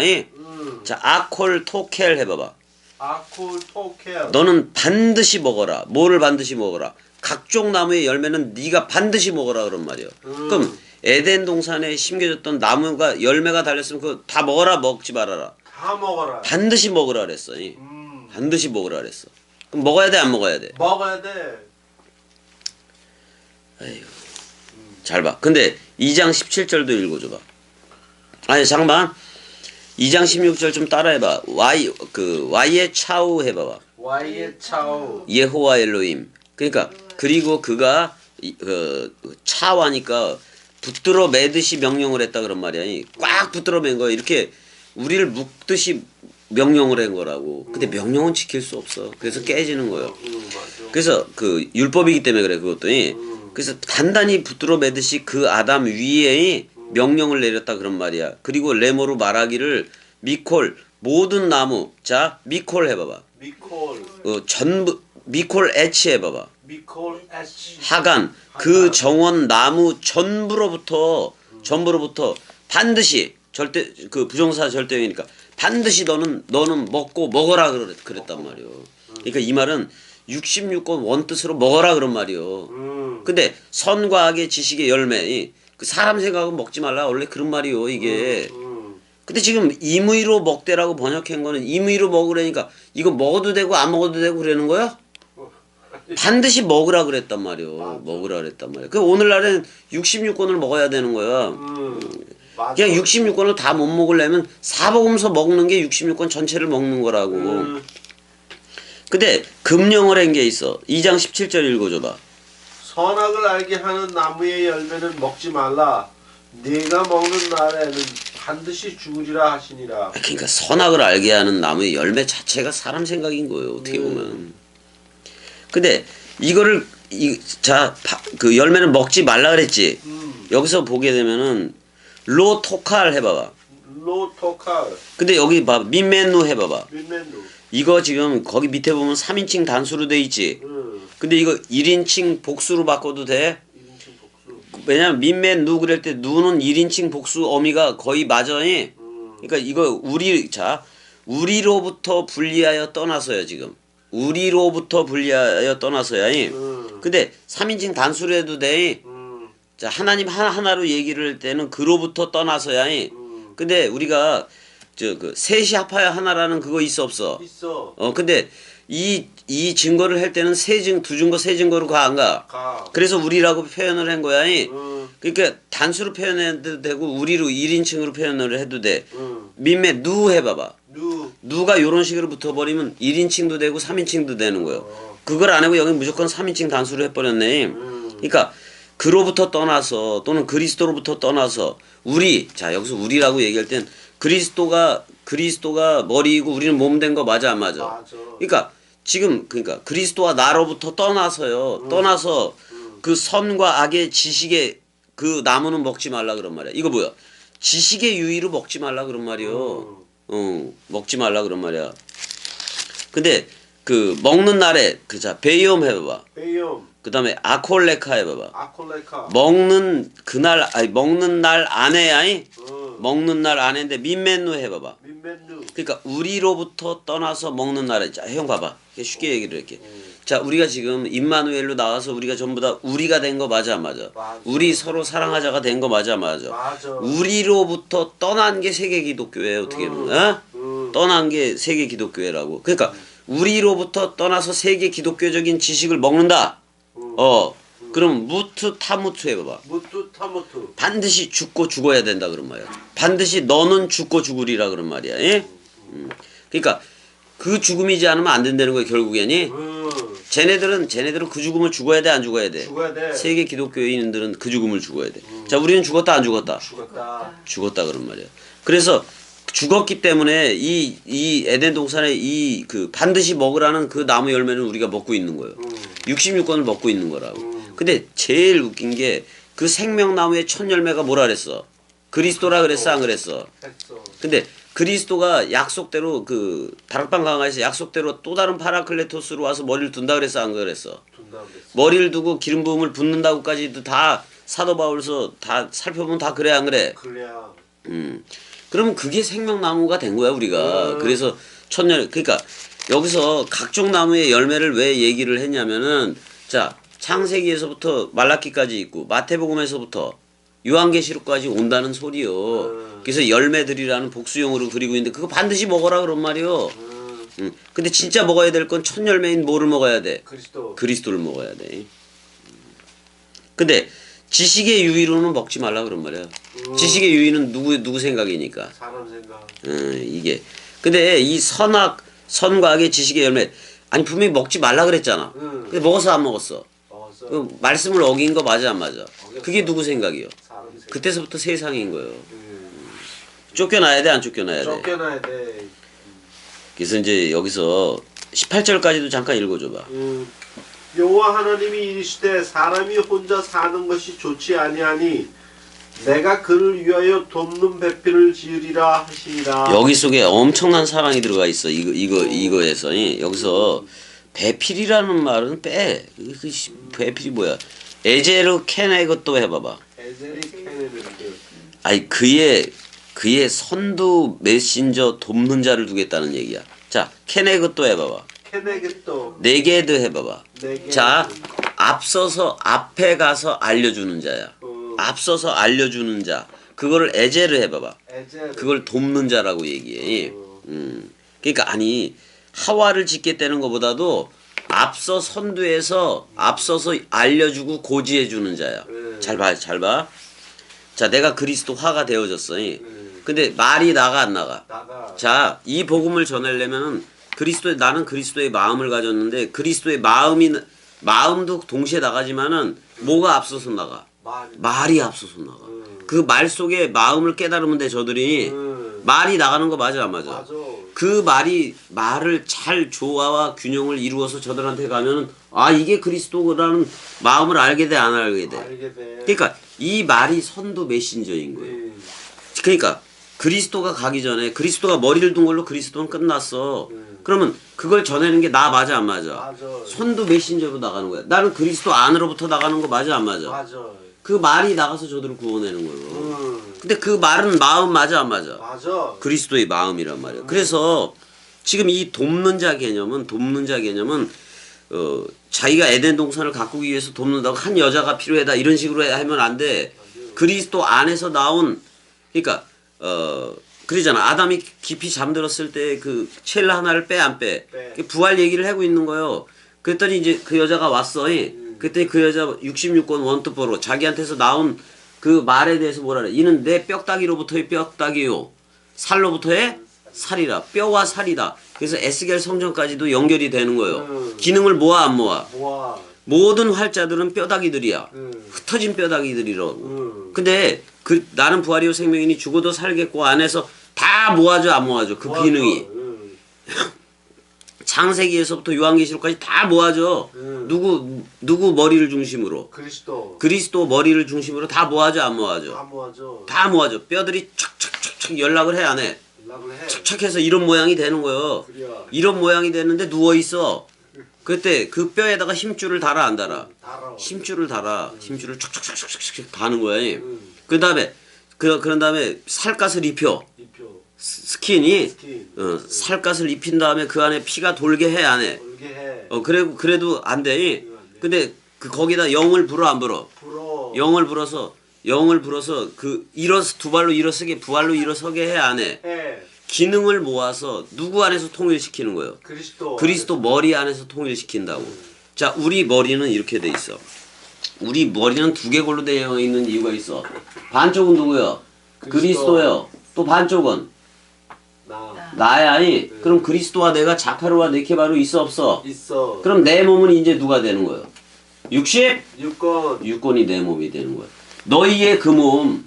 자 아콜 토켈 해봐봐. 아콜 토켈. 너는 반드시 먹어라. 뭐를 반드시 먹어라? 각종 나무의 열매는 네가 반드시 먹어라 그런 말이야. 그럼 에덴 동산에 심겨졌던 나무가 열매가 달렸으면 그거 다 먹어라 먹지 말아라. 다 먹어라. 반드시 먹으라 그랬어. 반드시 먹으라 그랬어. 그럼 먹어야 돼 안 먹어야 돼? 먹어야 돼. 아이고. 잘 봐. 근데 2장 17절도 읽어줘봐. 아니 잠깐만. 2장 16절 좀 따라해봐. Y의 차우 해봐봐. 와이의 차오. 예호와 엘로힘. 그러니까 그리고 그가 차와니까 붙들어 매듯이 명령을 했다 그런 말이야. 꽉 붙들어 맨 거야. 이렇게 우리를 묶듯이 명령을 한 거라고. 근데 명령은 지킬 수 없어. 그래서 깨지는 거예요. 맞아. 그래서 그 율법이기 때문에 그래 그것도. 그래서 단단히 붙들어 매듯이 그 아담 위에 명령을 내렸다 그런 말이야. 그리고 레모로 말하기를 미콜 모든 나무 자 미콜 해봐봐. 미콜. 전부 미콜 에치 해봐봐. 미콜 에치. 하간 그 정원 나무 전부로부터 반드시 절대 그 부정사 절대형이니까 반드시 너는 먹고 먹어라 그랬단 말이요. 그러니까 이 말은 66권 원뜻으로 먹어라 그런 말이요. 근데 선과 악의 지식의 열매 그 사람 생각은 먹지 말라 원래 그런 말이요 이게. 근데 지금 임의로 먹되라고 번역한 거는 임의로 먹으라니까 이거 먹어도 되고 안 먹어도 되고 그러는 거야? 반드시 먹으라 그랬단 말이요. 먹으라 그랬단 말이야. 그 오늘날엔 66권을 먹어야 되는 거야. 맞아. 그냥 66권을 다 못 먹으려면 사복음서 먹는 게 66권 전체를 먹는 거라고. 근데 금령을 한 게 있어. 2장 17절 읽어줘봐. 선악을 알게 하는 나무의 열매는 먹지 말라. 네가 먹는 날에는 반드시 죽으리라 하시니라. 그러니까 선악을 알게 하는 나무의 열매 자체가 사람 생각인 거예요. 어떻게 보면. 근데 이거를 그 열매는 먹지 말라 그랬지. 여기서 보게 되면은 로토칼 해봐봐. 로토칼. 근데 여기 봐 민멘누 해봐봐. 민멘누. 이거 지금 거기 밑에 보면 3인칭 단수로 돼 있지. 근데 이거 1인칭 복수로 바꿔도 돼? 1인칭 복수. 왜냐면 민멘누 그럴 때 누는 1인칭 복수 어미가 거의 맞아. 그러니까 이거 우리로부터 분리하여 떠나서야 지금. 우리로부터 분리하여 떠나서야. 근데 3인칭 단수로 해도 돼. 자 하나님 하나로 얘기를 할 때는 그로부터 떠나서야. 근데 우리가 그 셋이 합하여 하나라는 그거 있어 없어? 있어. 근데 이 증거를 할 때는 두 증거 세 증거로 가 안 가? 가. 그래서 우리라고 표현을 한 거야. 그러니까 단수로 표현해도 되고 우리로 1인칭으로 표현을 해도 돼. 민매 누 해봐봐. 누가 요런 식으로 붙어버리면 1인칭도 되고 3인칭도 되는 거예요. 그걸 안 하고 여기 무조건 3인칭 단수로 해버렸네. 그러니까 그로부터 떠나서 또는 그리스도로부터 떠나서 여기서 우리라고 얘기할 땐 그리스도가 머리이고 우리는 몸 된 거 맞아 안 맞아? 맞아. 그러니까 지금 그리스도와 나로부터 떠나서요. 떠나서 그 선과 악의 지식의 그 나무는 먹지 말라 그런 말이야. 이거 뭐야? 지식의 유의로 먹지 말라 그런 말이요. 먹지 말라 그런 말이야. 근데 그 먹는 날에 베이옴 해봐봐. 베이옴. 그 다음에 아콜레카 해봐봐. 아콜레카. 먹는 날 안에 먹는 날 안에인데 민멘누 해봐봐. 민멘누. 그러니까 우리로부터 떠나서 먹는 날에 형 봐봐. 쉽게 얘기를 할게. 자 우리가 지금 임마누엘로 나와서 우리가 전부 다 우리가 된 거 맞아 안 맞아? 맞아. 우리 서로 사랑하자가 된 거 맞아 안 맞아? 맞아. 우리로부터 떠난 게 세계 기독교예요. 어떻게 보면 떠난 게 세계 기독교회라고. 그러니까 우리로부터 떠나서 세계 기독교적인 지식을 먹는다. 그럼 무트 타무트 해봐봐. 무투 타무투. 반드시 죽고 죽어야 된다 그런 말이야. 반드시 너는 죽고 죽으리라 그런 말이야. 그러니까 그 죽음이지 않으면 안 된다는 거야 결국에니. 쟤네들은 그 죽음을 죽어야 돼 안 죽어야 돼? 죽어야 돼. 세계 기독교인들은 그 죽음을 죽어야 돼. 자 우리는 죽었다 안 죽었다? 죽었다. 죽었다 그런 말이야. 그래서 죽었기 때문에 이 에덴 동산에 그 반드시 먹으라는 그 나무 열매는 우리가 먹고 있는 거예요. 66권을 먹고 있는 거라고. 근데 제일 웃긴 게 그 생명나무의 첫 열매가 뭐라 그랬어? 그리스도라 그랬어 안 그랬어? 했어. 근데 그리스도가 약속대로 그 다락방 강화에서 약속대로 또 다른 파라클레토스로 와서 머리를 둔다 그랬어 안 그랬어? 둔다 그랬어. 머리를 두고 기름 부음을 붓는다고까지도 다 사도 바울서 다 살펴보면 다 그래 안 그래? 그래야. 그러면 그게 생명나무가 된 거야 우리가. 그래서 천년 그러니까 여기서 각종 나무의 열매를 왜 얘기를 했냐면은 자 창세기에서부터 말라기까지 있고 마태복음에서부터 요한계시록까지 온다는 소리요. 그래서 열매들이라는 복수용으로 그리고 있는데 그거 반드시 먹어라 그런 말이요. 근데 진짜 먹어야 될 건 첫 열매인 뭐를 먹어야 돼? 그리스도. 그리스도를 먹어야 돼. 근데 지식의 유의로는 먹지 말라 그런 말이야. 지식의 유의는 누구 생각이니까. 사람 생각. 이게. 근데 이 선과학의 지식의 열매 아니 분명히 먹지 말라 그랬잖아. 근데 먹어서 안 먹었어. 먹었어. 그 말씀을 어긴 거 맞아 안 맞아? 그게 누구 생각이요? 사람 생각. 그때서부터 세상인 거예요. 쫓겨나야 돼 안 쫓겨나야 돼? 쫓겨나야 돼. 그래서 이제 여기서 18절까지도 잠깐 읽어줘봐. 여호와 하나님이 이르시되 사람이 혼자 사는 것이 좋지 아니하니 내가 그를 위하여 돕는 배필을 지으리라 하시니라. 여기 속에 엄청난 사랑이 들어가 있어. 이거에서 여기서 배필이라는 말은 빼. 배필이 뭐야? 에제르 케네그또 해봐봐. 에제리 케네르. 아니 그의 선두 메신저 돕는 자를 두겠다는 얘기야. 자 케네그또 해봐봐. 케네게또. 네게드 해봐봐. 네게드. 자 앞서서 앞에 가서 알려주는 자야. 앞서서 알려주는 자. 그거를 에제르 해봐봐. 에제르. 그걸 돕는 자라고 얘기해. 그러니까 아니 하와를 짓겠다는 것보다도 앞서 선두에서 앞서서 알려주고 고지해주는 자야. 잘 봐, 잘 봐. 자, 내가 그리스도 화가 되어졌어. 근데 말이 나가 안 나가? 나가. 자, 이 복음을 전하려면은 나는 그리스도의 마음을 가졌는데 그리스도의 마음도 동시에 나가지만은 뭐가 앞서서 나가? 말이 앞서서 나가. 그 말 속에 마음을 깨달으면 돼 저들이. 말이 나가는 거 맞아 안 맞아? 맞아. 그 말을 잘 조화와 균형을 이루어서 저들한테 가면은 아 이게 그리스도라는 마음을 알게 돼 안 알게 돼? 알게 돼. 그러니까 이 말이 선두 메신저인 거예요. 그러니까 그리스도가 가기 전에 그리스도가 머리를 둔 걸로 그리스도는 끝났어. 그러면 그걸 전하는 게 나 맞아 안 맞아? 맞아. 선두 메신저로 나가는 거야. 나는 그리스도 안으로부터 나가는 거 맞아 안 맞아? 맞아. 그 말이 나가서 저들을 구원하는 거예요. 근데 그 말은 마음 맞아 안 맞아? 맞아. 그리스도의 마음이란 말이에요. 그래서 지금 이 돕는 자 개념은 자기가 에덴 동산을 가꾸기 위해서 돕는다고 한 여자가 필요하다 이런 식으로 하면 안 돼. 그리스도 안에서 나온 그러니까 그러잖아. 아담이 깊이 잠들었을 때 그 첼라 하나를 빼 안 빼? 부활 얘기를 하고 있는 거예요. 그랬더니 이제 그 여자가 왔어. 그때 그 여자 66권 원투포로 자기한테서 나온 그 말에 대해서 뭐라 그래? 이는 내 뼈다귀로부터의 뼈다귀요. 살로부터의 살이라. 뼈와 살이다. 그래서 에스겔 성전까지도 연결이 되는 거예요. 기능을 모아 안 모아? 모아. 모든 활자들은 뼈다귀들이야. 흩어진 뼈다귀들이라고. 근데 나는 부활이요 생명이니 죽어도 살겠고 안에서 다 모아줘 안 모아줘? 그 모아줘. 기능이. 창세기에서부터 요한계시록까지 다 모아줘. 누구 머리를 중심으로? 그리스도 머리를 중심으로 다 모아줘 안 모아줘? 다 모아줘. 다 모아줘. 뼈들이 촥촥촥촥 연락을 해 안 해? 연락을 해. 착착해서 이런 모양이 되는 거예요. 그래야. 이런 모양이 됐는데 누워 있어. 그때 그 뼈에다가 힘줄을 달아 안 달아? 달아. 힘줄을 달아. 힘줄을 촥촥촥촥촥 다는 거야. 그런 다음에 살갗을 입혀. 스킨이 스킨. 살갗을 입힌 다음에 그 안에 피가 돌게 해 안 해? 돌게 해. 그래도 안 돼. 근데 거기다 영을 불어 안 불어? 불어. 영을 불어서 그 두 발로 일어서게 부활로 일어서게 해 안 해? 해. 기능을 모아서 누구 안에서 통일시키는 거예요? 그리스도 머리 안에서 통일시킨다고. 자, 우리 머리는 이렇게 돼 있어. 우리 머리는 두 개골로 되어 있는 이유가 있어. 반쪽은 누구요? 그리스도요. 또 반쪽은 나야. 그럼 그리스도와 내가 자카르와 네케바로 있어 없어? 있어. 그럼 내 몸은 이제 누가 되는 거예요? 6권. 6권이 내 몸이 되는 거야. 너희의 그 몸,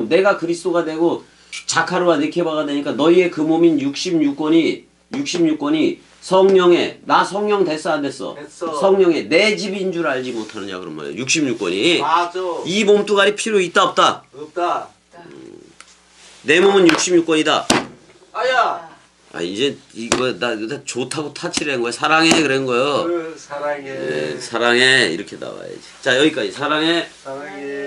내가 그리스도가 되고 자카르와 네케바가 되니까 너희의 그 몸인 66권이 성령의 나 성령 됐어 안 됐어? 됐어. 성령의 내 집인 줄 알지 못하느냐 그런 말이야. 66권이 맞아. 이 몸뚱아리 필요 있다 없다? 없다. 내 몸은 66권이다. 아야. 아 이제 이거 나 좋다고 타치를 한 거야. 사랑해 그런 거요. 사랑해. 사랑해 이렇게 나와야지. 자 여기까지 사랑해. 사랑해.